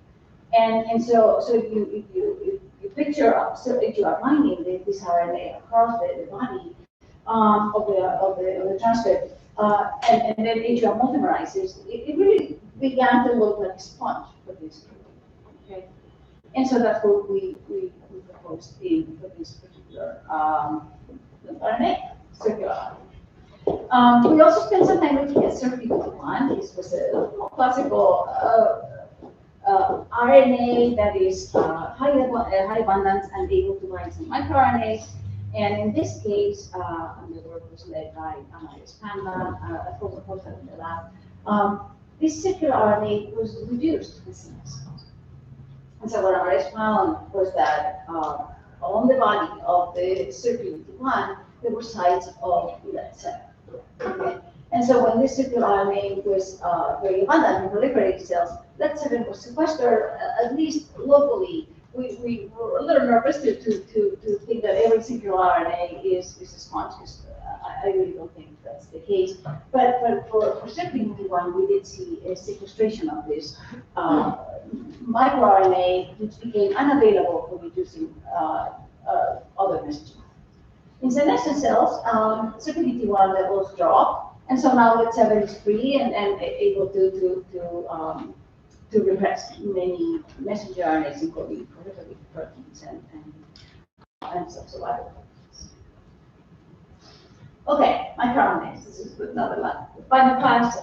And so if you picture, so if you are binding this RNA across the body of the transcript, and then ATR multimerizes, it really began to look like a sponge for this. Okay, and so that's what we proposed for this particular RNA, circular RNA. We also spent some time looking at CYP201. This was a classical RNA that is high abundance and able to bind some microRNAs. And in this case, the work was led by Amaris Panda, a former postdoc in the lab. This circular RNA was reduced with senescence. And so what Amaris found was that on the body of the CYP201, there were sites of LET7. Okay? And so when this circular RNA was very abundant in proliferated cells, LET7 was sequestered, at least locally. We were a little nervous to think that every circular RNA is a sponge, because I really don't think that's the case. But for CYP201, we did see a sequestration of this microRNA, which became unavailable for reducing other messages. In senescent cells, CYP201 levels drop, and so now LET7 is free and able to repress many messenger RNAs, including proliferative proteins and survival proteins. Okay, microRNAs. This is another one. The final class,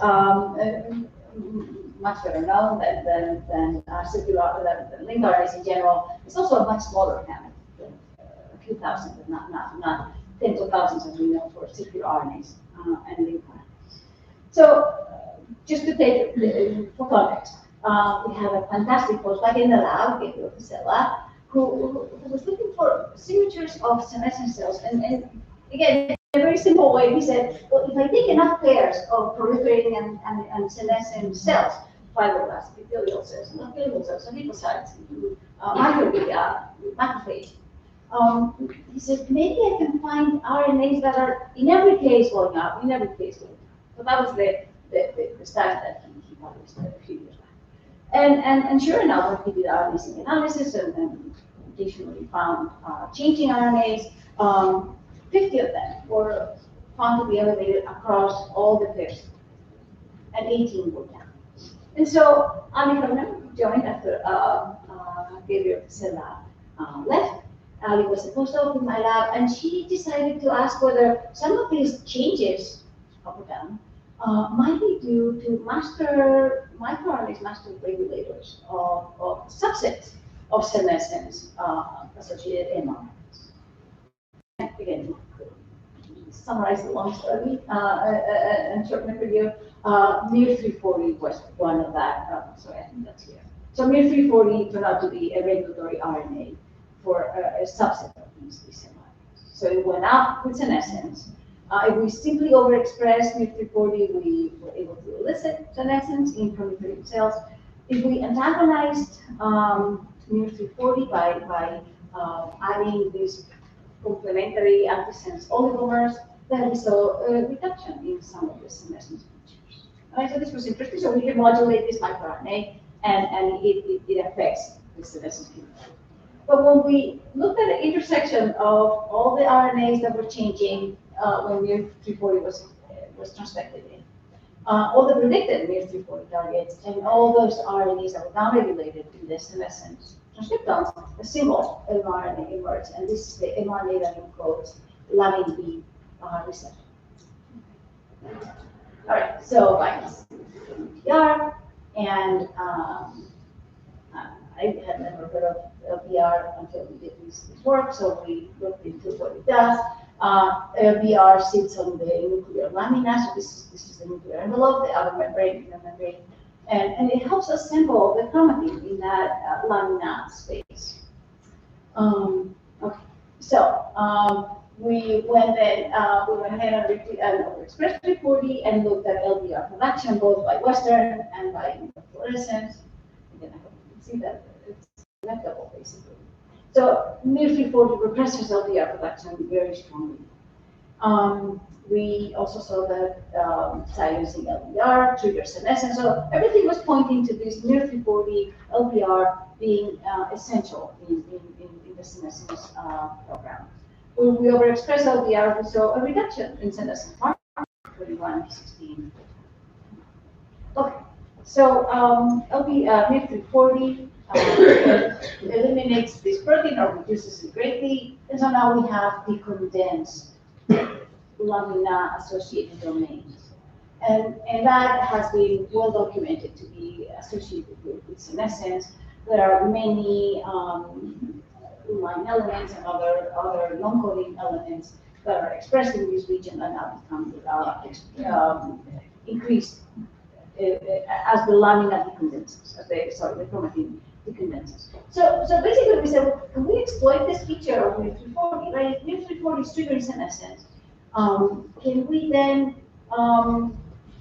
much better known than circular linked RNAs in general. It's also a much smaller family, a few thousand, but not tens of thousands as we know for circular RNAs and linked RNAs. So, just to take for context. We have a fantastic postdoc in the lab, Gabriel Casella, who was looking for signatures of senescent cells. And again, in a very simple way, he said, well, if I take enough pairs of proliferating and senescent cells, fibroblasts, epithelial cells, epithelial cells, and lymphocytes, microglia, macrophage, he said, maybe I can find RNAs that are in every case going up, in every case going up. So that was the study that he published a few years back. And sure enough, when he did RNA analysis and additionally found changing RNAs, 50 of them were found to be elevated across all the pairs, and 18 were down. And so Ali joined after Gabriel Casella left. Ali was a postdoc in my lab, and she decided to ask whether some of these changes up or down might be due to microRNAs, master regulators of subsets of senescence associated mRNAs. Again, summarize the long story and shorten it for you. MIR340 was one of that. Sorry, I think that's here. So MIR340 turned out to be a regulatory RNA for a subset of these mRNAs. So it went up with senescence. If we simply overexpress MIR340, we were able to elicit senescence in proliferative cells. If we antagonized MIR340 by adding these complementary antisense oligomers, then we saw a reduction in some of the senescence features. Right, so this was interesting. So we can modulate this microRNA, and it affects the senescence phenotype. But when we looked at the intersection of all the RNAs that were changing when MIR340 was transfected in, all the predicted MIR340 targets, and all those RNAs that were downregulated in the senescence transcriptomes, a single mRNA emerged, and this is the mRNA that encodes lamin B receptor. All right, so binds LBR, and I had never heard of LBR until we did this work, so we looked into what it does. LBR sits on the nuclear lamina, so this is the nuclear envelope, the outer membrane, inner membrane, and it helps assemble the chromatin in that lamina space. Okay, so we went ahead and overexpressed 340 and looked at LBR production both by Western and by fluorescence. Again, I hope you can see that it's connectable basically. So MIR340 represses LBR production very strongly. We also saw that silencing LBR triggers senescence. So everything was pointing to this MIR340 LBR being essential in the senescence program. When we overexpress LBR, we saw a reduction in senescence marker, 21 to 16. Okay, so MIR340 eliminates this protein or reduces it greatly, and so now we have decondensed lamina-associated domains. And that has been well documented to be associated with senescence. There are many line elements and other non-coding elements that are expressed in this region and now become increased as the lamina decondenses, the chromatin decondenses. So basically we said, well, can we exploit this feature of MIR340, right? If MIR340 is triggering senescence, can we then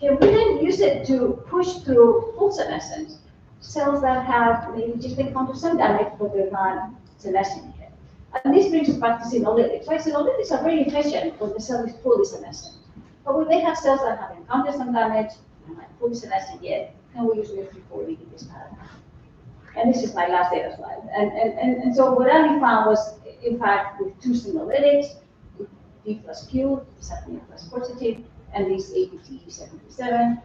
use it to push through full senescence cells that have maybe just encountered some damage, but they're not senescent yet? And this brings us back to senolytics, right? Senolytics are very efficient when the cell is fully senescent. But when they have cells that have encountered some damage, they're not fully senescent yet, can we use MIR340 in this pattern? And this is my last data slide. And so what I found was, in fact, with two senolytics, D plus Q, sapropterin plus quercetin, and these APT77,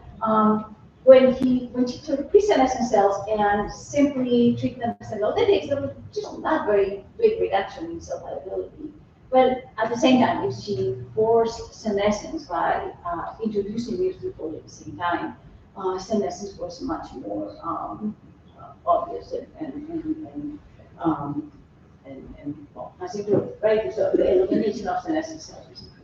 when she took pre-senescent cells and simply treat them as senolytics, there was just not very big reduction in cell viability. But at the same time, if she forced senescence by introducing MIR340 at the same time, senescence was much more obvious and well, has improved, right? So the elimination of senescent cells is improved.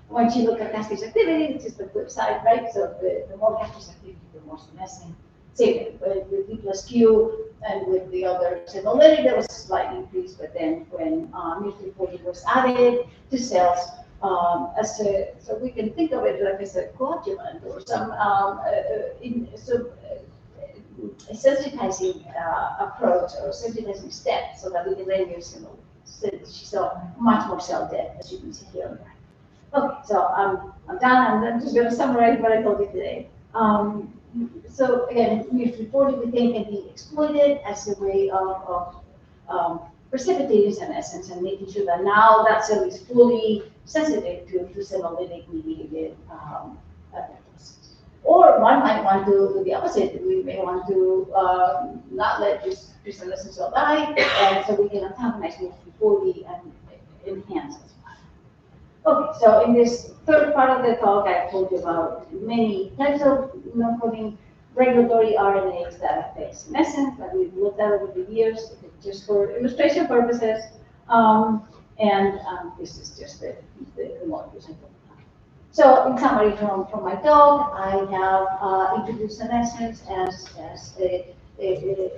Once you look at gastric activity, which is the flip side, right? So the more gastric activity, the more senescent. Same with D plus Q and with the other senolytic, there was a slight increase, but then when MIR340 was added to cells, so we can think of it like as a coadjuvant or some sensitizing approach or sensitizing step, so that we can then use she saw much more cell death, as you can see here on the right. Okay, so I'm done. I'm just going to summarize what I told you today. So again, MIR340 we think can be exploited as a way of precipitating senescence and making sure that now that cell is fully sensitive to senolytic mediated apoptosis. Or one might want to do the opposite. We may want to not let this pre-senescent cell die, and so we can antagonize MIR340 and enhance it. Okay, so in this third part of the talk, I told you about many types of non-coding regulatory RNAs that affect senescence that we've looked at over the years, just for illustration purposes. This is just the molecules I talked about. So in summary from my talk, I have introduced senescence as a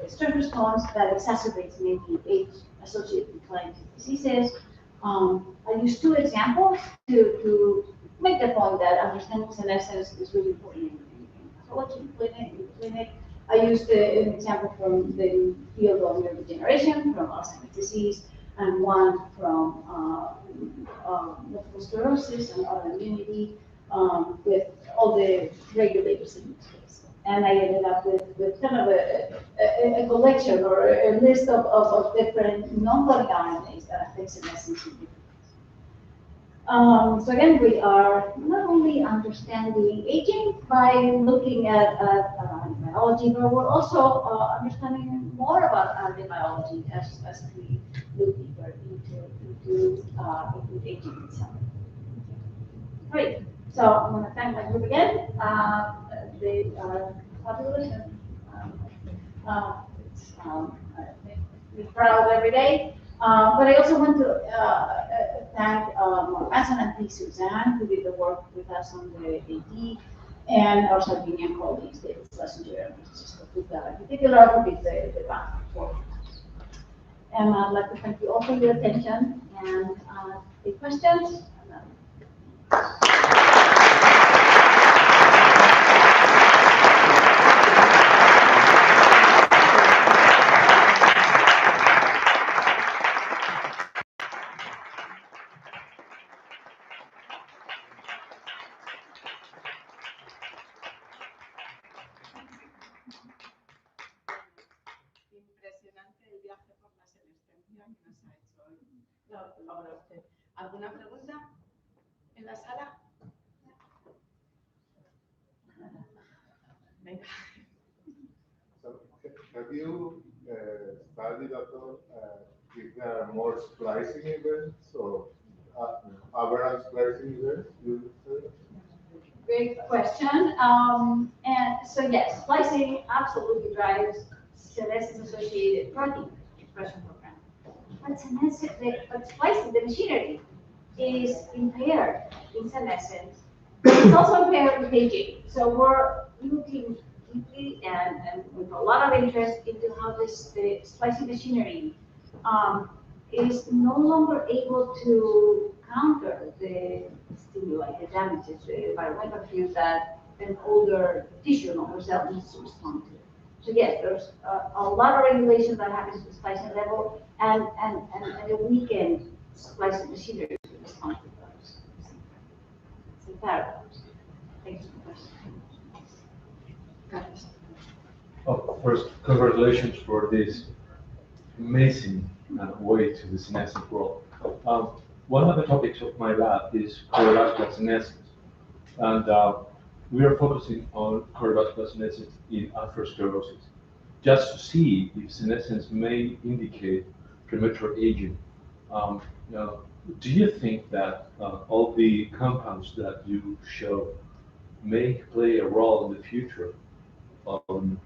stress response that exacerbates many age-associated decline diseases. I use two examples to make the point that understanding senescence is really important in pathology, in clinic. I used an example from the field of neurodegeneration, from Alzheimer's disease, and one from multiple sclerosis and autoimmunity, with all the regulators in this case. And I ended up with kind of a collection or a list of different non-coding RNAs that affect senescence in different ways. So again, we are not only understanding aging by looking at biology, but we're also understanding more about the biology as we look deeper into aging itself. Great. So I'm going to thank my group again. They are fabulous and we're proud every day. But I also want to thank Mason and P. Suzanne, who did the work with us on the AD, and our Sardinian colleagues, David Schlesinger and Francisco Tuca, in particular, who did the back for. And I'd like to thank you all for your attention and take questions. ¿Alguna pregunta en la sala? Venga. So, have you studied at all if there are more splicing events or aberrant splicing events? Great question. And so yes, splicing absolutely drives senescence-associated protein expression program. But splicing, the machinery, is impaired in senescence. It's also impaired with aging. So we're looking deeply and with a lot of interest into how the splicing machinery is no longer able to counter the stimuli, the damages, the environmental cues that an older tissue, an older cell needs to respond to. So yes, there's a lot of regulation that happens at the splicing level and a weakened splicing machinery to respond to those. It's a paradox. Thank you for the question. Oh, first, congratulations for this amazing way to the senescence world. One of the topics of my lab is cardiovascular senescence, and we are focusing on cardiovascular senescence in atherosclerosis, just to see if senescence may indicate premature aging. Now, do you think that all the compounds that you show may play a role in the future on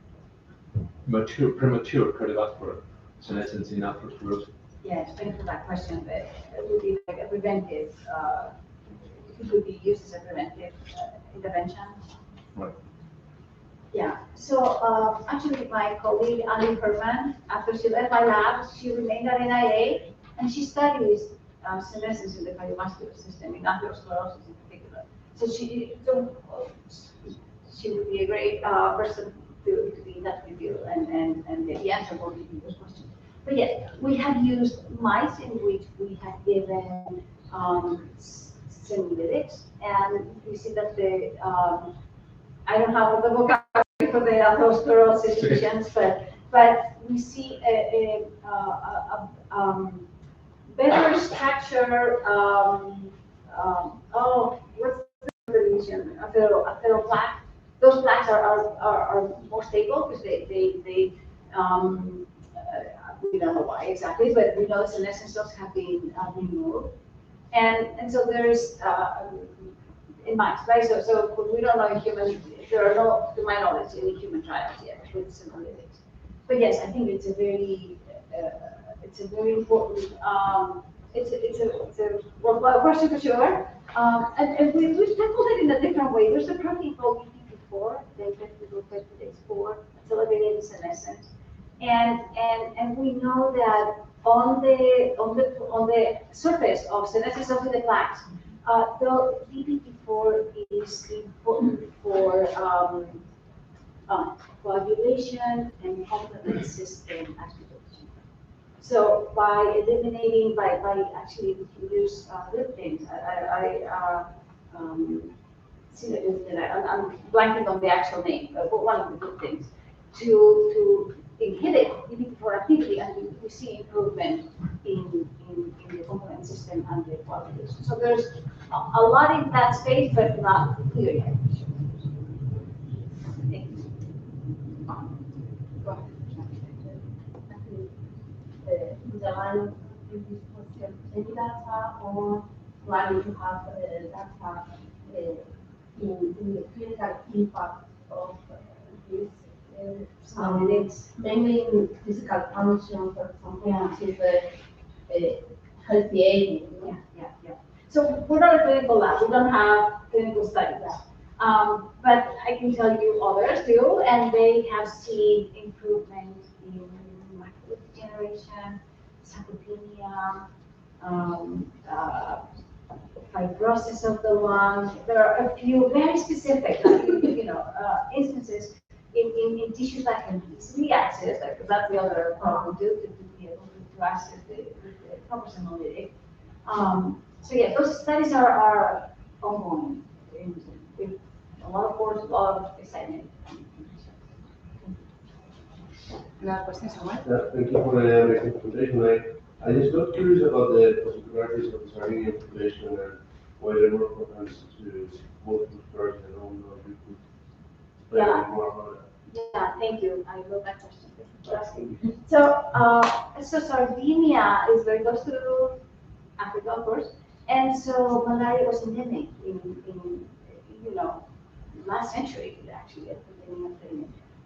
premature cardiovascular senescence in atherosclerosis? Yes, thanks for that question. It would be like a preventive, it could be used as a preventive intervention. Right. Yeah, so actually my colleague Andy Herman, after she left my lab, she remained at NIA and she studies senescence in the cardiovascular system, in atherosclerosis in particular. So she would be a great person to be in touch with you and the answer for those questions. But yes, we have used mice in which we have given senolytics, and we see that the I don't have the vocabulary for the atherosclerosis patients, but we see a better structure. What's the lesion? Atheroplaque. Those plaques are more stable because they we don't know why exactly, but we know the senescence cells have been removed, and so there's in mice, right? So we don't know in humans. There are no, to my knowledge, any human trials yet with senolytics. But yes, I think it's a very important. It's a worthwhile question for sure. And we've tackled it in a different way. There's a protein called EP4, the peptidase 4, it's elevated in senescence. And we know that on the surface of senescence of the plaques, the DPP4 is important for coagulation and complement system activation. So by eliminating, by actually we can use gliptins. See that I'm blanking on the actual name, but one of the gliptins to inhibit DPP4 activity, and we see improvement in the complement system and the coagulation. So there's a lot in that space, but not clear yet. Thank you. the line in this question, any data or planning to have data in the clinical impact of this it's mainly in physical function, for example, which is a healthy aging. Yeah. So we're not a clinical lab. We don't have clinical studies. But I can tell you others do, and they have seen improvement in macular degeneration, sarcopenia, fibrosis of the lung. There are a few very specific, instances in tissues that can be easily accessed. That's the other problem too, to be able to access the proper senolytic. So yeah, those studies are ongoing with a lot of work, a lot of excitement. Another question, someone? Thank you for the amazing presentation. I just got curious about the particularities of the Sardinian population and why there were programs to multiple sclerosis. I don't know if you could explain more about that. Yeah, thank you. I love that question. Thank you for asking. So Sardinia is very close to Africa, of course, and so malaria was endemic in last century, actually, at the beginning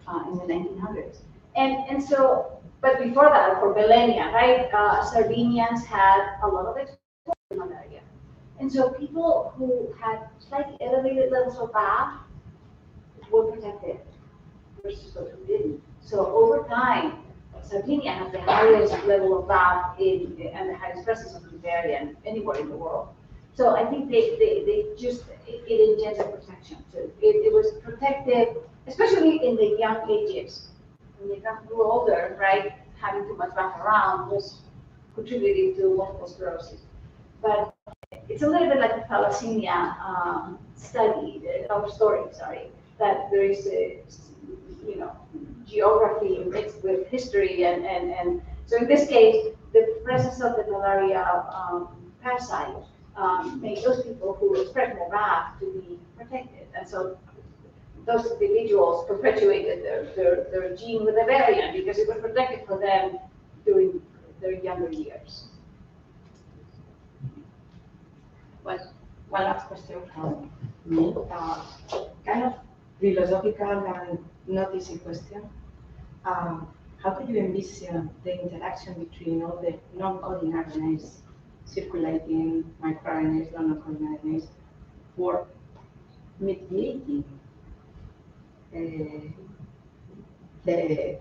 of in the 1900s. And so, but before that, for millennia, right, Sardinians had a lot of exposure to malaria. And so people who had slightly elevated levels of BAFF were protected versus those who didn't. So over time, Sardinia has the highest level of BAFF and the highest presence of the variant anywhere in the world. So I think it engendered protection. So it was protective, especially in the young ages. When you grew older, right, having too much BAFF around was contributing to multiple sclerosis. But it's a little bit like a thalassemia story, that there is a, geography mixed with history, and so in this case, the presence of the malaria parasite made those people who express more BAFF to be protected, and so those individuals perpetuated their gene with a variant because it was protected for them during their younger years. Well, one last question from me. Kind of philosophical and not easy question. How do you envision the interaction between all the non-coding RNAs, circulating microRNAs, non-coding RNAs, for mitigating the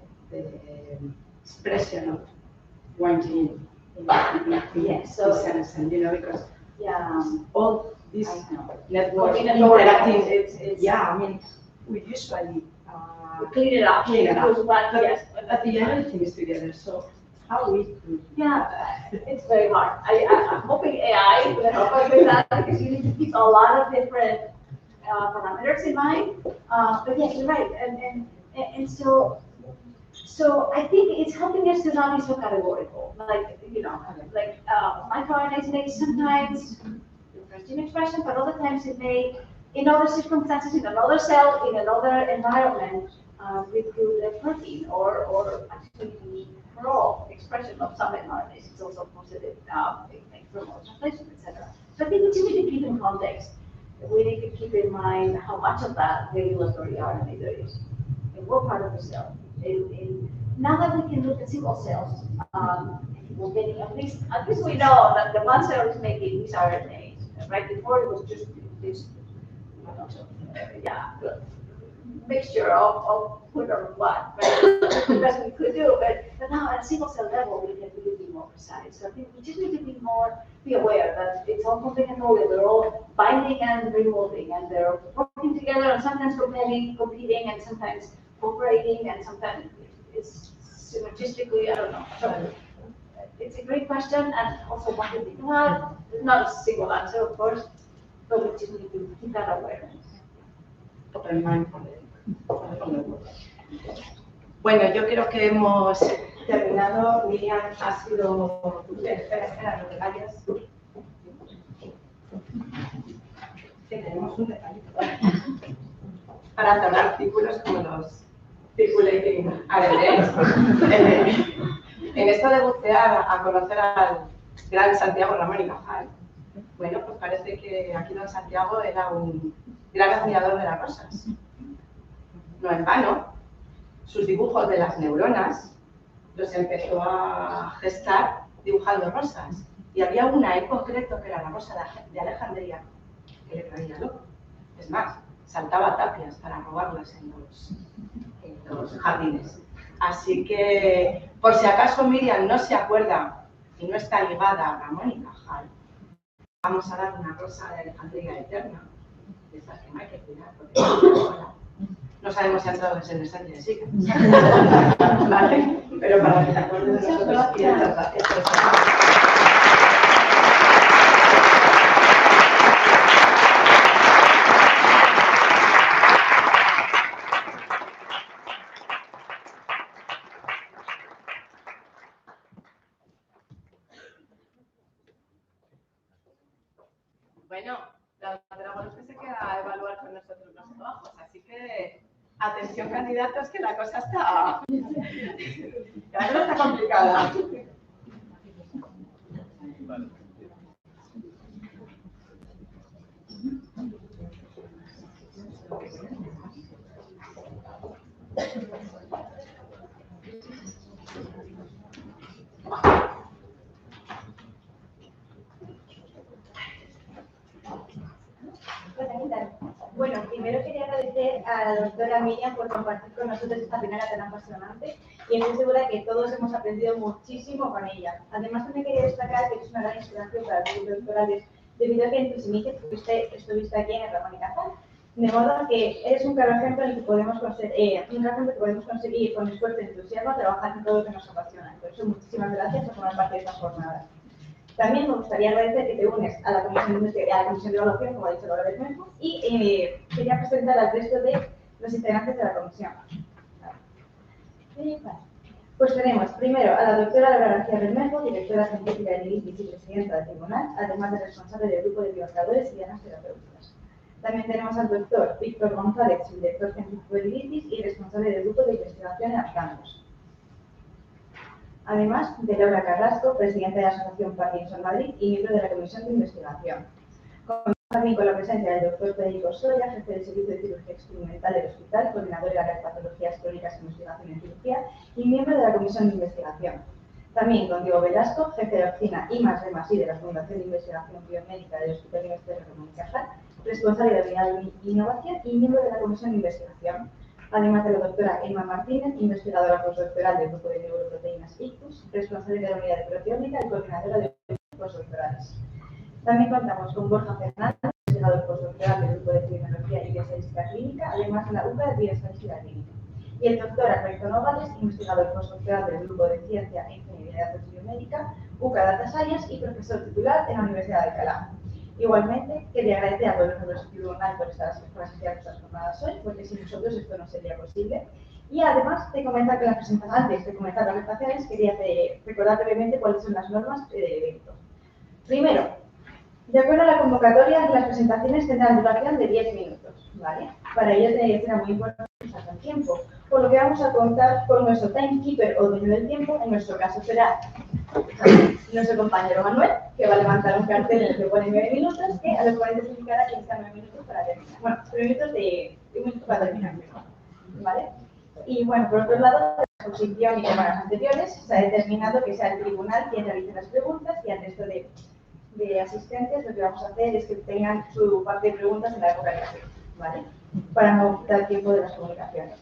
expression of one gene in sense, and because all these networks interacting. We usually clean it up. But Yes. at the end, everything is together. So how we do? Yeah, it's very hard. I'm hoping AI will help us with that because you need to keep a lot of different parameters in mind. But yes, you're right. And so I think it's helping us to not be so categorical. MicroRNAs may sometimes different gene expression, but other times it may, in other circumstances, in another cell, in another environment, recruit a protein or actually the parole expression of some mRNAs. It's also positive thermal translation, etc. So I think we just need to keep in context. We need to keep in mind how much of that regulatory RNA there is, in what part of the cell. Now that we can look at single cells, we're getting at least we know that the one cell is making these RNAs. Right before it was just this, mixture of food or blood, right? The best we could do, but now at a single cell level, we can really be more precise. So I think we just need to be aware that it's all combinatorial. They're all binding and removing, and they're working together, and sometimes competing, and sometimes cooperating, and sometimes it's synergistically. I don't know. So it's a great question, and also one to think about. It's not a single answer, of course, but we just need to keep that awareness. Open mind for it. Bueno, yo creo que hemos terminado. Miriam, ha sido... Espera, no te vayas. Que tenemos un detallito para hacer artículos como los circulating RNAs. en esto de bucear a conocer al gran Santiago Ramón y Cajal, bueno, pues parece que aquí don Santiago era un gran admirador de las rosas. No en vano, sus dibujos de las neuronas los empezó a gestar dibujando rosas. Y había una en concreto que era la rosa de Alejandría, que le traía loco. Es más, saltaba tapias para robarlas en los jardines. Así que, por si acaso Miriam no se acuerda y no está ligada a Ramón y Cajal, vamos a dar una rosa de Alejandría eterna, de esas que no hay que cuidar, porque no sabemos si han entrado en el estanque de sí. ¿Vale? Pero para que te acuerdes de nosotros, muchas gracias. Bueno, la doctora Gorospe se queda a evaluar con nosotros los trabajos, así que atención candidatos, que la cosa está complicada. Bueno, primero quería agradecer a la doctora Miriam por compartir con nosotros esta primera tan apasionante y estoy segura que todos hemos aprendido muchísimo con ella. Además, también quería destacar que es una gran inspiración para los doctorales debido a que en tus inicios estuviste aquí en el Ramón y Cajal. De modo que eres un claro ejemplo en el que podemos conseguir con esfuerzo y entusiasmo trabajar en todo lo que nos apasiona. Por eso, muchísimas gracias por formar parte de esta jornada. También me gustaría agradecer que te unes a la comisión de evaluación, como ha dicho Laura Bermejo, y quería presentar al resto de los integrantes de la comisión. Pues tenemos primero a la doctora Laura García Bermejo, directora científica de Irycis y presidenta del tribunal, además de responsable del grupo de biomarcadores y dianas terapéuticas. También tenemos al doctor Víctor González, director científico de Irycis y responsable del grupo de investigación en Arcanos. Además de Laura Carrasco, presidenta de la Asociación Parkinson Madrid y miembro de la Comisión de Investigación. Contamos también con la presencia del doctor Federico Soria, jefe del Servicio de Cirugía Experimental del Hospital, coordinador de la red de patologías crónicas e investigación en cirugía y miembro de la Comisión de Investigación. También con Diego Velasco, jefe de la oficina I+D+I de la Fundación de Investigación Biomédica del Hospital Universitario Ramón y Cajal, responsable de la unidad de innovación y miembro de la Comisión de Investigación. Además de la doctora Emma Martínez, investigadora postdoctoral del grupo de neuroproteínas ICTUS, responsable de la unidad de proteómica y coordinadora de postdoctorales. También contamos con Borja Fernández, investigador postdoctoral del grupo de criminología y bioestadística clínica, además de la UCA de bioestadística clínica. Y el doctor Alberto Nogales, investigador postdoctoral del grupo de ciencia e ingeniería de datos biomédica, UCA Data Science y profesor titular en la Universidad de Alcalá. Igualmente, quería agradecer a todos los miembros del tribunal por asistir a nuestras jornadas hoy, porque sin nosotros esto no sería posible. Y además, antes de comenzar las presentaciones, quería recordar brevemente cuáles son las normas del evento. Primero, de acuerdo a la convocatoria, las presentaciones tendrán duración de 10 minutos, ¿vale? Para ello será muy importante usar el tiempo, por lo que vamos a contar con nuestro timekeeper o dueño del tiempo. En nuestro caso será nuestro compañero Manuel, que va a levantar un cartel en el que pone 9 minutos, que a los 40 se indicará que necesitan 9 minutos para terminar. Bueno, 9 minutos de 1 minuto para terminar, ¿vale? Y bueno, por otro lado, en la exposición y como las anteriores, se ha determinado que sea el tribunal quien realice las preguntas y al resto de asistentes lo que vamos a hacer es que tengan su parte de preguntas en la época de clase, ¿vale? Para no dar tiempo de las comunicaciones.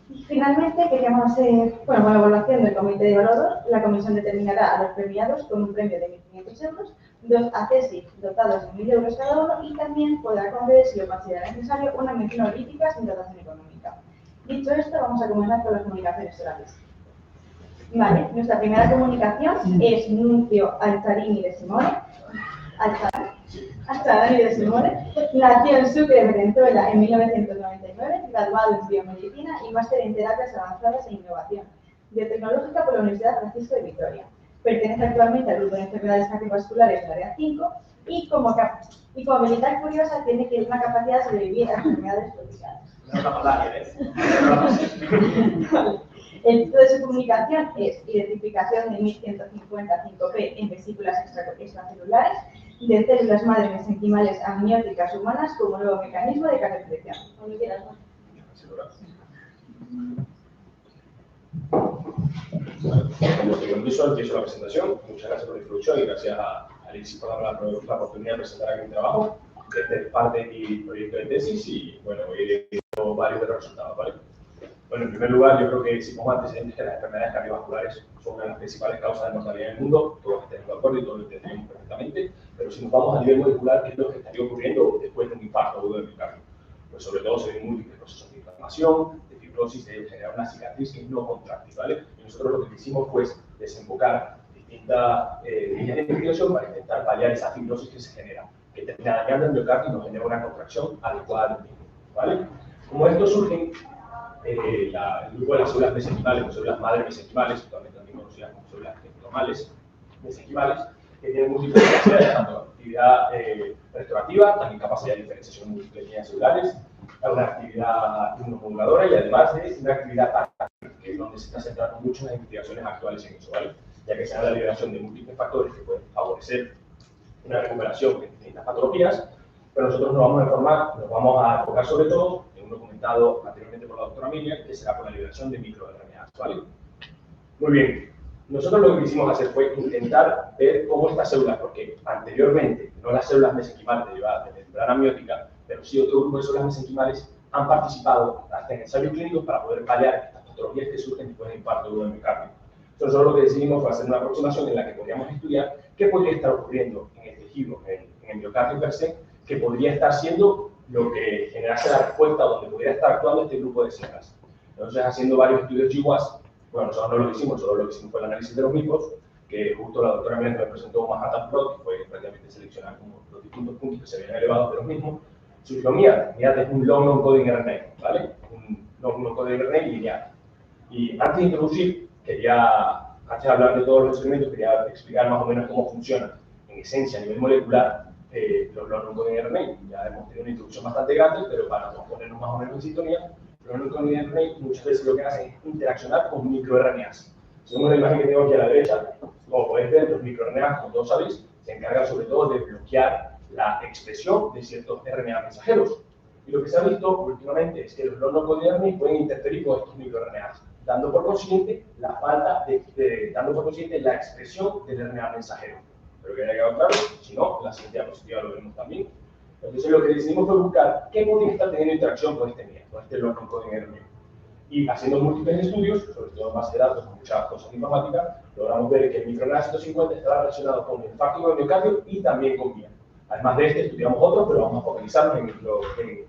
Y finalmente, queríamos hacer, con la evaluación del comité de evaluador, la comisión determinará a los premiados con un premio de 1.500 euros, 2 ACESI dotados de 1.000 euros cada uno y también podrá conceder, si lo considera necesario, una mención honorífica sin dotación económica. Dicho esto, vamos a comenzar con las comunicaciones orales. Vale, nuestra primera comunicación es Nuncio Alzarini de Simone. Nació en Sucre, Venezuela, en 1999, graduado en biomedicina y máster en terapias avanzadas e innovación biotecnológica por la Universidad Francisco de Vitoria. Pertenece actualmente al grupo de enfermedades cardiovasculares del área 5 y como habilidad curiosa tiene que una capacidad de sobrevivir a enfermedades tropicales. El tipo de su comunicación es identificación de 1155P en vesículas extracelulares de células madre mesenquimales amnióticas humanas como nuevo mecanismo de caracterización. Cuando quieras, ¿no? Como te empiezo la presentación. Muchas gracias por la introducción y gracias a Alexis por darme la oportunidad de presentar aquí mi trabajo. Este es parte de mi proyecto de tesis y, bueno, voy a ir viendo varios de los resultados, ¿vale? Bueno, en primer lugar, yo creo que si pongo antecedentes que las enfermedades cardiovasculares son una de las principales causas de mortalidad en el mundo, todos estamos de acuerdo y todos lo entendemos perfectamente, pero si nos vamos a nivel molecular, ¿qué es lo que estaría ocurriendo después de un infarto agudo del miocardio? Pues sobre todo se ven múltiples procesos de inflamación, de fibrosis, de generar una cicatriz que es no contráctil, ¿vale? Y nosotros lo que hicimos fue desembocar distintas líneas de investigación para intentar paliar esa fibrosis que se genera, que termina dañando el miocardio y nos genera una contracción adecuada del mismo, ¿vale? Como esto surge el grupo de las células mesenquimales, o células madre mesenquimales, actualmente también conocidas como células normales mesenquimales, que tienen múltiples capacidades, tanto actividad restaurativa, también capacidad de diferenciación de múltiples líneas celulares, una actividad inmunomoduladora y además de una actividad táctica, que es donde se está centrando mucho las investigaciones actuales en eso, ¿vale? Ya que se da la liberación de múltiples factores que pueden favorecer una recuperación de distintas patologías, pero nosotros nos vamos a enfocar sobre todo en uno comentado anteriormente por la doctora Miriam, que será por la liberación de microRNAs, ¿vale? Muy bien, nosotros lo que quisimos hacer fue intentar ver cómo estas células, porque anteriormente, no las células mesenquimales derivadas de la membrana amniótica, pero sí otro grupo de células mesenquimales, han participado hasta en ensayos clínicos para poder paliar estas patologías que surgen después del infarto agudo del miocardio. Entonces, nosotros lo que decidimos fue hacer una aproximación en la que podríamos estudiar qué podría estar ocurriendo en el tejido, en el miocardio per se, que podría estar siendo lo que generase la respuesta donde podría estar actuando este grupo de células. Entonces, haciendo varios estudios GWAS, bueno, nosotros no lo hicimos, solo lo que hicimos fue el análisis de los mismos, que justo la doctora Miriam me presentó un Manhattan Plot, que fue prácticamente seleccionar como los distintos puntos que se habían elevado de los mismos. Surgió MIAT es un long non-coding RNA, ¿vale? Un long non-coding RNA lineal. Y antes de introducir, antes de hablar de todos los experimentos, quería explicar más o menos cómo funciona, en esencia, a nivel molecular, los long non-coding RNA. Ya hemos tenido una introducción bastante grande, pero para ponernos más o menos en sintonía, los non-coding RNA muchas veces lo que hacen es interaccionar con microRNAs. Según la imagen que tengo aquí a la derecha, como podéis ver, los microRNAs, como todos sabéis, se encargan sobre todo de bloquear la expresión de ciertos RNA mensajeros. Y lo que se ha visto últimamente es que los long non-coding RNA pueden interferir con estos microRNAs, dando por consiguiente la expresión del RNA mensajero. Pero que haya quedado claro, si no, en la siguiente diapositiva lo veremos también. Entonces lo que decidimos fue buscar qué podría estar teniendo interacción con este long non-coding RNA. Y haciendo múltiples estudios, sobre todo en base de datos, con muchas cosas informáticas, logramos ver que el microRNA 150 estaba relacionado con el infarto del miocardio y también con MIA. Además de este, estudiamos otros, pero vamos a focalizarnos en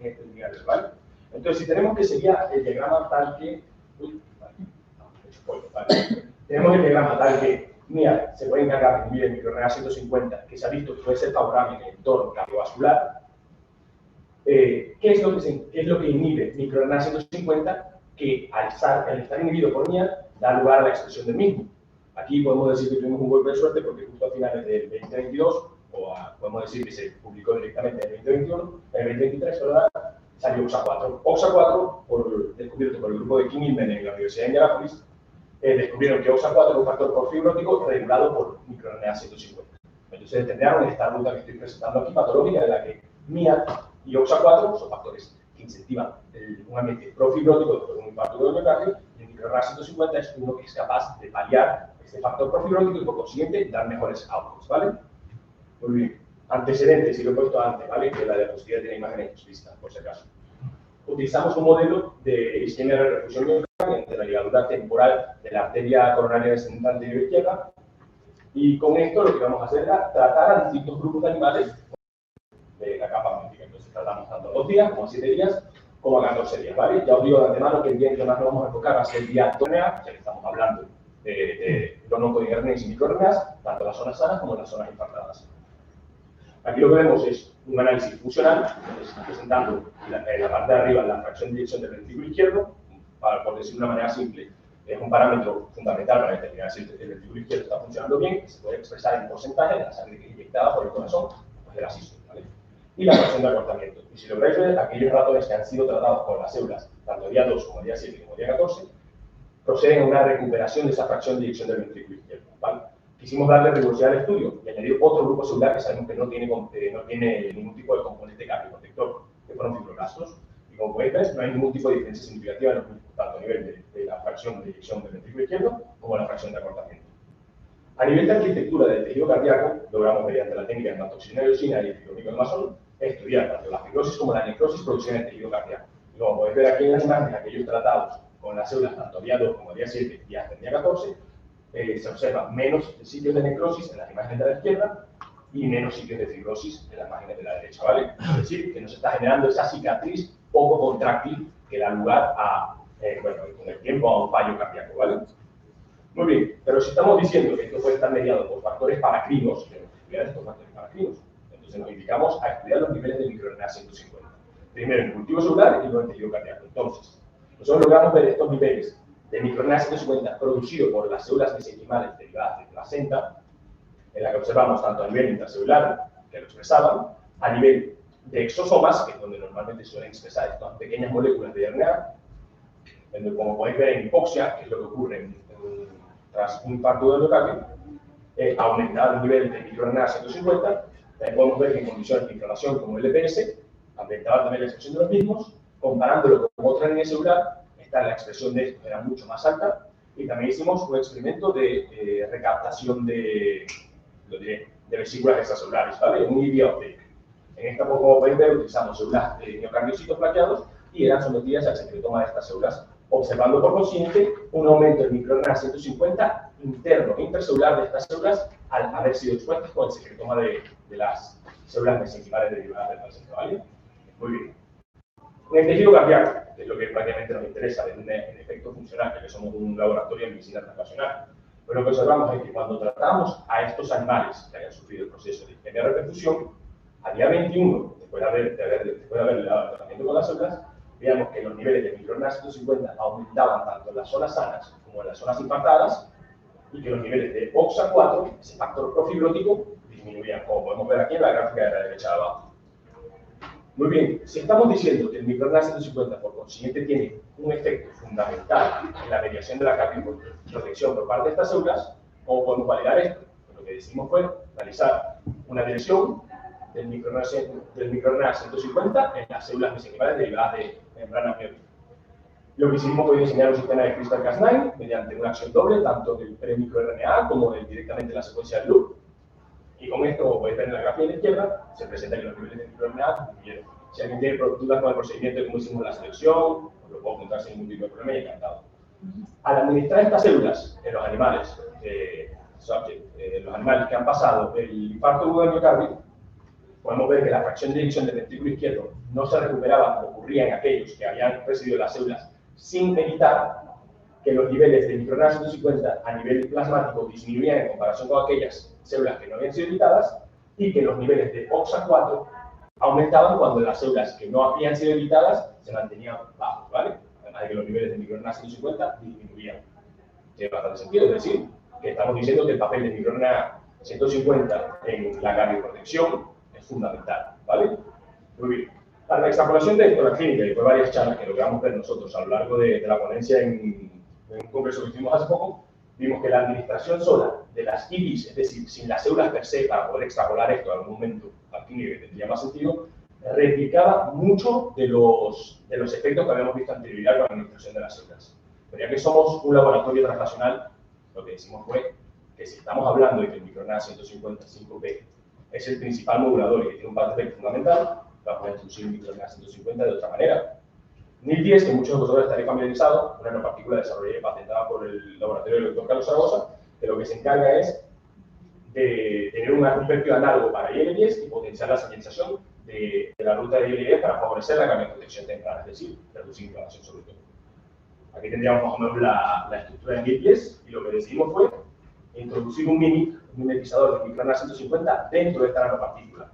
este diario, ¿vale? Entonces, si tenemos que sería el diagrama tal que... Tenemos el diagrama tal que MIA se puede encargar de inhibir el microRNA 150, que se ha visto que puede ser favorable en el entorno cardiovascular. ¿Qué es lo que inhibe microRNA 150? Que al estar inhibido por MIA, da lugar a la expresión del mismo. Aquí podemos decir que tuvimos un golpe de suerte porque justo a finales del 2022, podemos decir que se publicó directamente en el 2021, en el 2023, ¿verdad? Salió OXA4. OXA4, descubierto por el grupo de Kim Ilmen en la Universidad de Indianápolis, descubrieron que OXA4 es un factor porfibrótico regulado por microRNA 150. Entonces determinaron esta ruta que estoy presentando aquí, patológica, de la que MIA y OXA4 son factores que incentivan un ambiente profibrótico después de un infarto del miocardio, y el microRNA 150 es uno que es capaz de paliar este factor profibrótico y por consiguiente dar mejores outcomes, ¿vale? Muy bien. Antecedentes, y lo he puesto antes, ¿vale? Que la diapositiva tiene imágenes explícitas, por si acaso. Utilizamos un modelo de isquemia de reperfusión miocardial entre la ligadura temporal de la arteria coronaria descendente anterior izquierda, y con esto lo que vamos a hacer es tratar a distintos grupos de animales de la capa amniótica. Entonces tratamos tanto a 2 días, como a 7 días, como a 14 días, ¿vale? Ya os digo de antemano que el día en que más nos vamos a enfocar va a ser el día RNA, ya que estamos hablando de los non-coding RNAs y microRNAs, tanto en las zonas sanas como en las zonas infartadas. Aquí lo que vemos es un análisis funcional, presentando en la parte de arriba la fracción de eyección del ventrículo izquierdo, por decirlo de una manera simple, es un parámetro fundamental para determinar si el ventrículo izquierdo está funcionando bien, que se puede expresar en porcentaje de la sangre que es inyectada por el corazón, pues de la sístole, ¿vale? Y la fracción de acortamiento. Y si lográis ver, aquellos ratones que han sido tratados con las células, tanto día 2 como día 7 como día 14, proceden a una recuperación de esa fracción de eyección del ventrículo izquierdo, ¿vale? Quisimos darle rigurosidad al estudio y añadir otro grupo celular que sabemos que no tiene ningún tipo de componente cardioprotector, que fueron fibroblastos. Y como podéis ver, no hay ningún tipo de diferencia significativa en los grupos, tanto a nivel de la fracción de eyección del ventrículo izquierdo como la fracción de acortamiento. A nivel de arquitectura del tejido cardíaco, logramos mediante la técnica de hematoxina y eosina y el fibromico de Masson estudiar tanto la fibrosis como la necrosis producida en el tejido cardíaco. Y como podéis ver aquí en las imágenes, aquellos tratados con las células tanto día 2 como día 7 y hasta el día 14, se observa menos sitios de necrosis en las imágenes de la izquierda y menos sitios de fibrosis en las imágenes de la derecha, ¿vale? Es decir, que nos está generando esa cicatriz poco contráctil que da lugar a, bueno, con el tiempo a un fallo cardíaco, ¿vale? Muy bien, pero si estamos diciendo que esto puede estar mediado por factores paracrinos, tenemos que estudiar estos factores paracrinos. Entonces nos indicamos a estudiar los niveles de microRNA 150. Primero en el cultivo celular y luego en el tejido cardíaco. Entonces, nosotros logramos ver estos niveles de microRNA 150 producidos por las células mesenquimales derivadas de placenta, en la que observamos tanto a nivel intracelular, que lo expresaban, a nivel de exosomas, que es donde normalmente suelen expresar estas pequeñas moléculas de RNA, como podéis ver en hipoxia, que es lo que ocurre tras un infarto del miocardio, aumentar el nivel de microRNA 150, podemos ver que en condiciones de inflamación como el LPS, aumentaba también la expresión de los mismos, comparándolo con otra línea celular, la expresión de esto era mucho más alta, y también hicimos un experimento de recaptación de vesículas extracelulares, ¿vale? Un EVA uptake. En esta, como podéis ver, utilizamos células de miocardiocitos plaqueados y eran sometidas al secretoma de estas células, observando por consiguiente un aumento del microRNA 150 interno, intracelular de estas células al haber sido expuestas con el secretoma de las células mesenquimales derivadas del placenta, ¿vale? Muy bien. En el tejido cardíaco, que es lo que prácticamente nos interesa, en efecto funcional, ya que somos un laboratorio de medicina translacional, pues lo que observamos es que cuando tratamos a estos animales que hayan sufrido el proceso de isquemia de reperfusión, a día 21, después de haber dado el tratamiento con las células, veíamos que los niveles de microRNA 150 aumentaban tanto en las zonas sanas como en las zonas infartadas, y que los niveles de OXA4, ese factor profibrótico, disminuían, como podemos ver aquí en la gráfica de la derecha de abajo. Muy bien, si estamos diciendo que el microRNA 150 por consiguiente tiene un efecto fundamental en la mediación de la cardioprotección por parte de estas células, ¿cómo podemos validar esto? Pues lo que decimos fue realizar una dirección del microRNA 150 en las células mesenquimales derivadas de membrana mioica. Lo que hicimos fue diseñar un sistema de CRISPR-Cas9 mediante una acción doble, tanto del pre-microRNA como directamente en la secuencia del loop. Y con esto, como podéis ver en la gráfica de la izquierda, se presenta que los niveles de microRNA disminuyeron. Si alguien tiene dudas con el procedimiento de cómo hicimos la selección, os lo puedo contar sin ningún tipo de problema y encantado. Al administrar estas células en los animales, los animales que han pasado el infarto agudo del miocardio, podemos ver que la fracción de eyección del ventrículo izquierdo no se recuperaba como ocurría en aquellos que habían recibido las células sin evitar, que los niveles de microRNA 150 a nivel plasmático disminuían en comparación con aquellas células que no habían sido evitadas, y que los niveles de OXA4 aumentaban cuando las células que no habían sido evitadas se mantenían bajos, ¿vale? Además de que los niveles de microRNA 150 disminuían. Tiene bastante sentido, es decir, que estamos diciendo que el papel de microRNA 150 en la cardioprotección es fundamental, ¿vale? Muy bien. Para la extrapolación de esto a la clínica, y fue varias charlas que logramos ver nosotros a lo largo de la ponencia en un congreso que hicimos hace poco, vimos que la administración sola de las IVIs, es decir, sin las células per se, para poder extrapolar esto a algún momento al clínico que tendría más sentido, replicaba mucho de los efectos que habíamos visto anterioridad con la administración de las células. Pero ya que somos un laboratorio translacional, lo que decimos fue que si estamos hablando de que el microRNA 155P es el principal modulador y que tiene un papel fundamental, vamos a introducir el microRNA 150 de otra manera. NIL10, que muchos de vosotros estaréis familiarizados, una nanopartícula desarrollada y patentada por el laboratorio del Dr. Carlos Zaragoza, que lo que se encarga es de tener un perfil análogo para IL10 y potenciar la señalización de la ruta de IL10 para favorecer la cardioprotección temprana, es decir, reducir inflamación sobre todo. Aquí tendríamos más o menos la estructura de NIL10, y lo que decidimos fue introducir un mimetizador de microRNA 150 dentro de esta nanopartícula.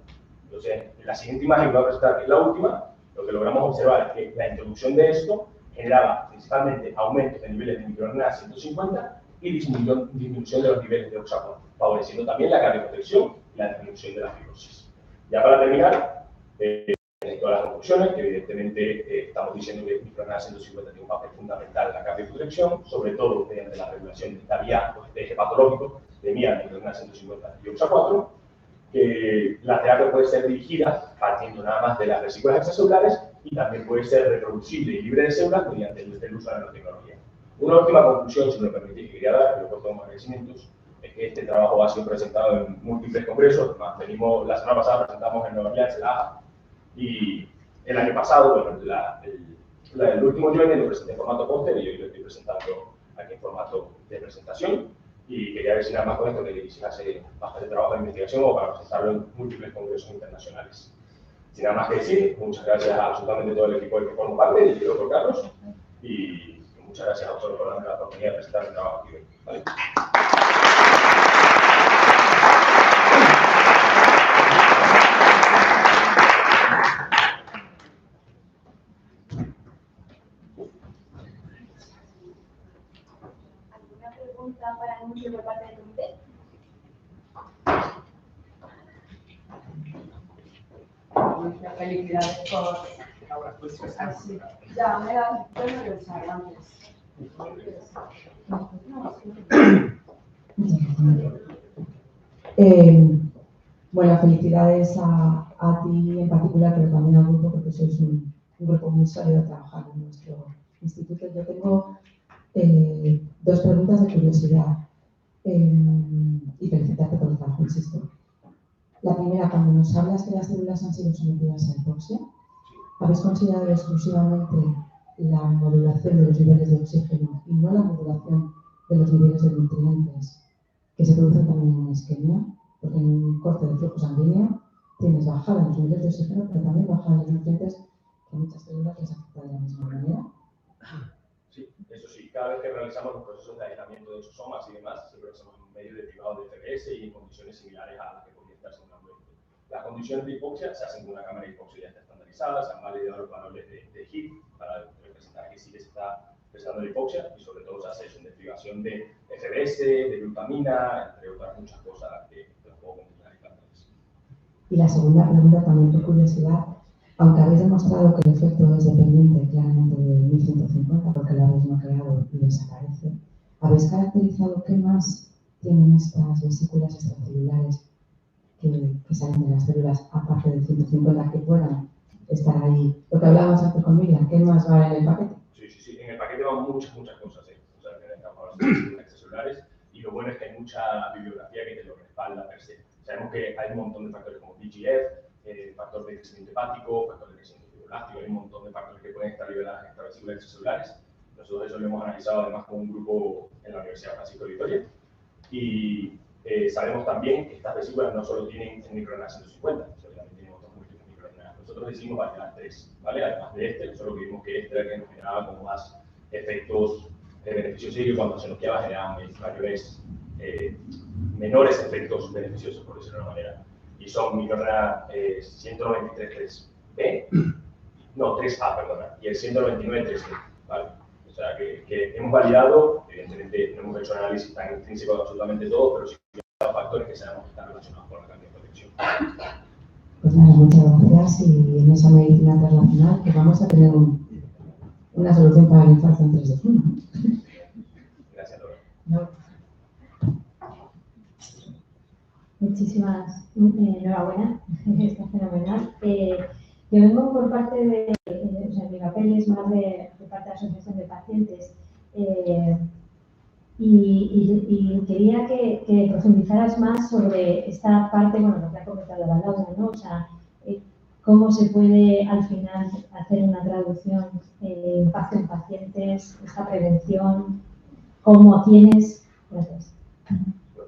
Entonces, en la siguiente imagen que voy a presentar, que es la última, lo que logramos observar es que la introducción de esto generaba principalmente aumentos de niveles de microRNA 150 y disminución de los niveles de OXA4, favoreciendo también la cardioprotección y la disminución de la fibrosis. Ya para terminar, todas las conclusiones, que evidentemente estamos diciendo que el microRNA 150 tiene un papel fundamental en la cardioprotección, sobre todo mediante la regulación de esta vía, este eje patológico de vía microRNA 150 y OXA4, que la terapia puede ser dirigida partiendo nada más de las vesículas extracelulares y también puede ser reproducible y libre de células mediante el uso de la nanotecnología. Una última conclusión, si me permitís, que quería dar, que luego tomo agradecimientos, es que este trabajo ha sido presentado en múltiples congresos. La semana pasada presentamos en Nueva Orleans, en la AHA, y el año pasado, bueno, el último Joined lo presenté en formato póster y hoy lo estoy presentando aquí en formato de presentación. Y quería ver si nada más con esto que se hace bastante trabajo de investigación o para presentarlo en múltiples congresos internacionales. Sin nada más que decir, muchas gracias a absolutamente todo el equipo del que formo parte, dirigido por Carlos, y muchas gracias a todos por darme la oportunidad de presentar el trabajo aquí hoy. ¿Vale? ¿Alguna pregunta para anuncio por parte del comité? Muchas felicidades por... Así, ya me da pena pensar antes. Bueno, felicidades a ti en particular, pero también al grupo, porque sois un grupo muy sólido trabajando en nuestro instituto. Yo tengo dos preguntas de curiosidad y felicitarte por el trabajo, insisto. La primera, cuando nos hablas que las células han sido sometidas a hipoxia, ¿habéis considerado exclusivamente la modulación de los niveles de oxígeno y no la modulación de los niveles de nutrientes que se producen también en isquemia? Porque en un corte de flujo sanguíneo tienes bajada en los niveles de oxígeno, pero también bajada en los nutrientes que muchas células les afecta de la misma manera. Sí, eso sí, cada vez que realizamos los procesos de aislamiento de exosomas y demás, siempre lo hacemos en medio de privado de FBS y en condiciones similares a las que podría estar simulando. Las condiciones de hipoxia se hacen con una cámara de hipoxia ya está estandarizada, se han validado los valores de HIT para representar que sí que se está presentando la hipoxia y sobre todo se hace eso en desprivación de FBS, de glutamina, entre otras muchas cosas que los puedo continuar y plantearles. Y la segunda pregunta, también por curiosidad, aunque habéis demostrado que el efecto es dependiente claramente de 1150 porque lo habéis bloqueado y desaparece, ¿habéis caracterizado qué más tienen estas vesículas extracelulares que salen de las células aparte del 150 que puedan estar ahí? Lo que hablábamos antes con Miriam, ¿qué más va en el paquete? Sí, en el paquete van muchas cosas, O sea, tenemos extracelulares y lo bueno es que hay mucha bibliografía que te lo respalda per se. Sabemos que hay un montón de factores como VEGF, factor de crecimiento hepático, factor de crecimiento fibroelástico, hay un montón de factores que pueden estar liberados en estas vesículas extracelulares. Nosotros eso lo hemos analizado además con un grupo en la Universidad Francisco de Vitoria y sabemos también que estas vesículas no solo tienen el microRNA 150, sino que también tienen otros múltiples microRNA. Nosotros decidimos validar 3, ¿vale? Además de este, nosotros vimos que este era el que nos generaba como más efectos beneficiosos y que cuando se bloqueaba generaban menores efectos beneficiosos, por decirlo de una manera. Y son microRNA 193.3b, no, 3a, perdona, y el 199.3b, ¿vale? O sea, que hemos validado, evidentemente no hemos hecho análisis tan intrínseco de absolutamente todo, pero sí que hay factores que sabemos que están relacionados con la cardioprotección. Pues nada, muchas gracias y en esa medicina internacional que vamos a tener una solución para el infarto en 3 de junio. Gracias, Laura. No. Muchísimas, enhorabuena, está fenomenal. Yo vengo por parte de, o sea, mi papel es más de parte de la Asociación de Pacientes y quería que profundizaras más sobre esta parte, bueno, lo que ha comentado la Laura, ¿no? O sea, cómo se puede al final hacer una traducción impacto en pacientes, esta prevención, cómo tienes. Gracias.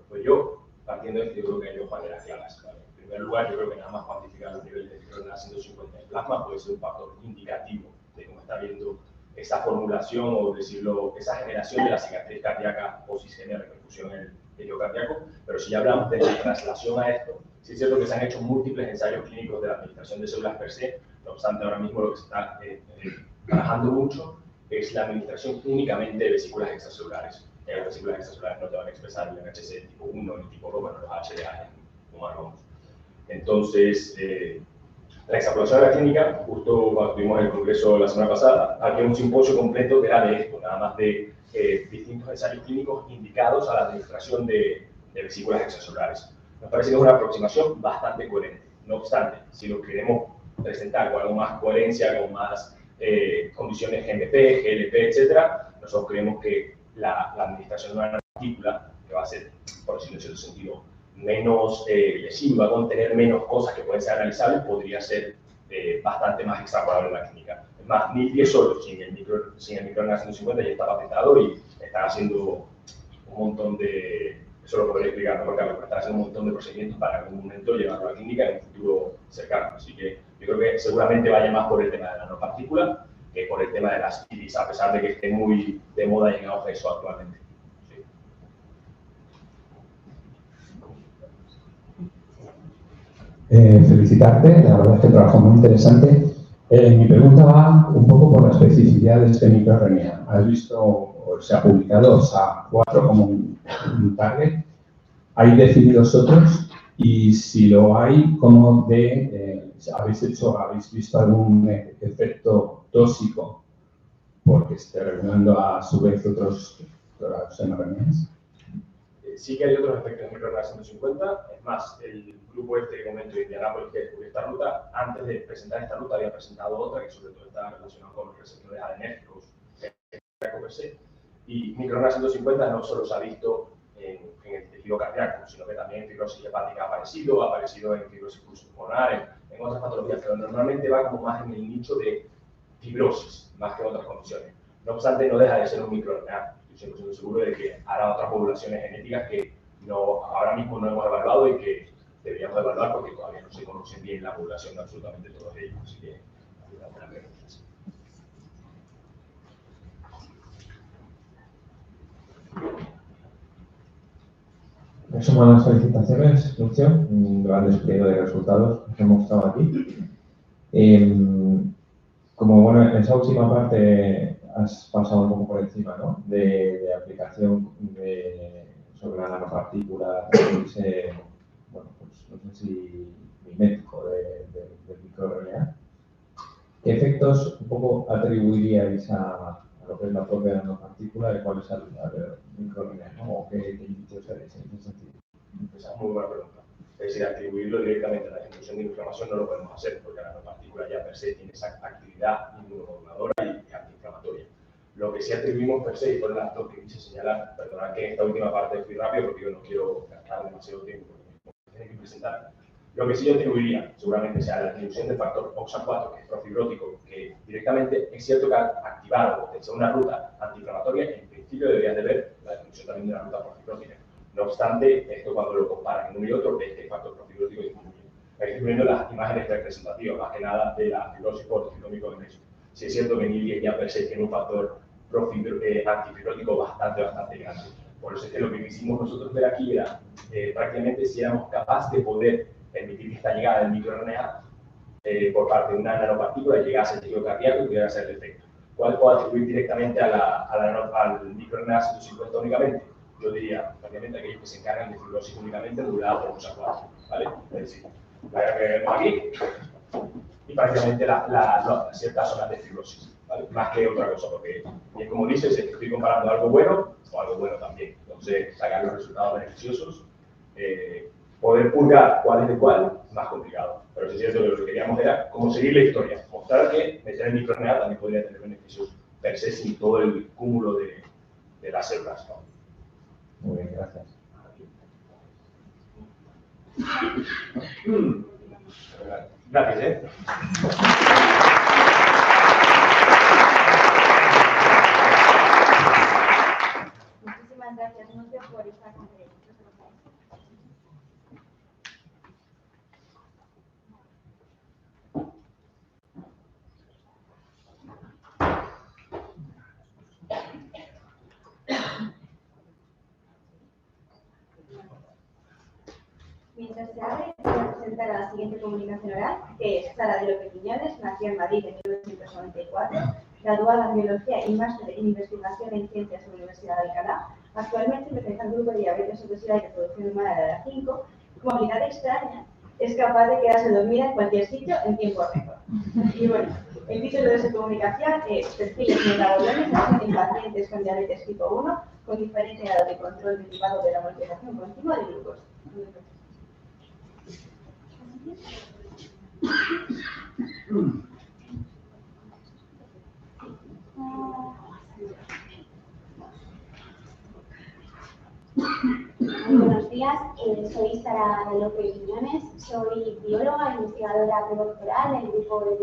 Pues yo, partiendo de esto, yo creo que hay dos maneras claras, ¿vale? En primer lugar, yo creo que nada más cuantificar los niveles de microRNA 150 en plasma puede ser un factor indicativo de cómo está viendo esa formulación o decirlo, esa generación de la cicatriz cardíaca o isquemia de repercusión en el tejido cardíaco. Pero si ya hablamos de la traslación a esto, sí es cierto que se han hecho múltiples ensayos clínicos de la administración de células per se. No obstante, ahora mismo lo que se está trabajando mucho es la administración únicamente de vesículas extracelulares. Las vesículas extracelulares no te van a expresar el NHC tipo 1 ni tipo 2, bueno, los HDA en humanos. Entonces, La extrapolación de la clínica, justo cuando tuvimos el congreso la semana pasada, había un simposio completo que era de esto, nada más de distintos ensayos clínicos indicados a la administración de vesículas extracelulares. Nos parece que es una aproximación bastante coherente. No obstante, si lo queremos presentar con algo más coherencia, con más condiciones GMP, GLP, etc., nosotros creemos que la administración de una partícula, que va a ser, por decirlo en cierto sentido, menos lesiva, va a contener menos cosas que pueden ser analizables, podría ser bastante más extrapolable en la clínica. Es más, ni 10 solo, sin el microRNA 150 ya está patentado y están haciendo un montón de, eso lo podría explicar mejor Carlos, pero están haciendo un montón de procedimientos para en algún momento llevarlo a la clínica en un futuro cercano. Así que yo creo que seguramente vaya más por el tema de la nanopartícula que por el tema de las IDIs, a pesar de que esté muy de moda y en auge eso actualmente. Felicitarte, la verdad es que trabajo muy interesante. Mi pregunta va un poco por la especificidad de este microRNA. ¿Has visto, o se ha publicado SA4 como un target? ¿Hay definidos otros? Y si lo hay, ¿cómo habéis visto algún efecto tóxico porque esté regulando a su vez otros mRNAs? Sí que hay otros efectos de microRNA 150, es más, el grupo este que comento de Indianápolis que descubrió esta ruta, antes de presentar esta ruta había presentado otra que sobre todo está relacionada con los receptores adenérgicos, y microRNA 150 no solo se ha visto en el tejido cardíaco, sino que también en fibrosis hepática ha aparecido en fibrosis pulmonar, en otras patologías, pero normalmente va como más en el nicho de fibrosis, más que en otras condiciones. No obstante, no deja de ser un microRNA. Estoy 100% seguro de que hará otras poblaciones genéticas que ahora mismo no hemos evaluado y que deberíamos evaluar porque todavía no se conoce bien la población de absolutamente todos ellos. Así que, una buena pregunta. Me suman las felicitaciones, Lucio, un gran despliegue de resultados que hemos mostrado aquí. Como bueno, en esa última parte has pasado un poco por encima, ¿no? De aplicación sobre la nanopartícula, bueno, pues no sé si mimético del microRNA. ¿Qué efectos un poco atribuiríais a lo que es la propia nanopartícula y cuál es el microRNA, ¿no? ¿O qué indicios haréis en ese sentido? Esa es muy buena pregunta. Es decir, atribuirlo directamente a la disminución de inflamación no lo podemos hacer porque la nanopartícula ya per se tiene esa actividad inmunomoduladora y antiinflamatoria. Lo que sí atribuimos per se, y fueron las dos que quise señalar, perdonad que en esta última parte fui rápido porque yo no quiero gastar demasiado tiempo porque tiene que presentar. Lo que sí yo atribuiría, seguramente sea la disminución del factor OXA4, que es profibrótico, que directamente es cierto que ha activado desde una ruta antiinflamatoria, en principio deberías de ver la disminución también de la ruta profibrótica. No obstante, esto cuando lo comparas en uno y otro, ves que el factor profibrótico disminuye. Estoy viendo las imágenes representativas, más que nada de la fibrosis por ciclómico de México. Sí es cierto que en ILIE ya per se tiene un factor antifibrótico bastante grande. Por eso es que lo que quisimos nosotros ver aquí era prácticamente si éramos capaces de poder permitir que esta llegada del microRNA por parte de una nanopartícula llegase al tejido cardíaco y pudiera hacer el efecto. ¿Cuál puedo atribuir directamente al microRNA 150 únicamente? Yo diría, prácticamente aquellos que se encargan de fibrosis únicamente modulada por OXA4, ¿vale? Es decir, la que vemos aquí y prácticamente ciertas zonas de fibrosis, ¿vale? Más que otra cosa, porque, bien como dices, estoy comparando algo bueno o algo bueno también. Entonces, sacar los resultados beneficiosos, poder purgar cuál es de cuál, más complicado. Pero sí es cierto que lo que queríamos era cómo seguir la historia, mostrar que meter el microRNA también podría tener beneficios per se sin todo el cúmulo de las células, ¿no? Muy bien, gracias. Gracias, Muchísimas gracias, Lucio, por esta conferencia. Mientras se abre, voy a presentar a la siguiente comunicación oral, que es Sara de López Quiñones, nació en Madrid en 1994, graduada en Biología y máster en Investigación en Ciencias en la Universidad de Alcalá. Actualmente pertenece al grupo de diabetes, obesidad y reproducción humana de la 5. Como habilidad extraña, es capaz de quedarse dormida en cualquier sitio en tiempo récord. Y bueno, el título de su comunicación es Perfiles metabolones en pacientes con diabetes tipo 1 con diferencia de control derivado de la modificación continua de glucosa. Muy buenos días, soy Sara López Quiñones, soy bióloga, investigadora predoctoral del grupo de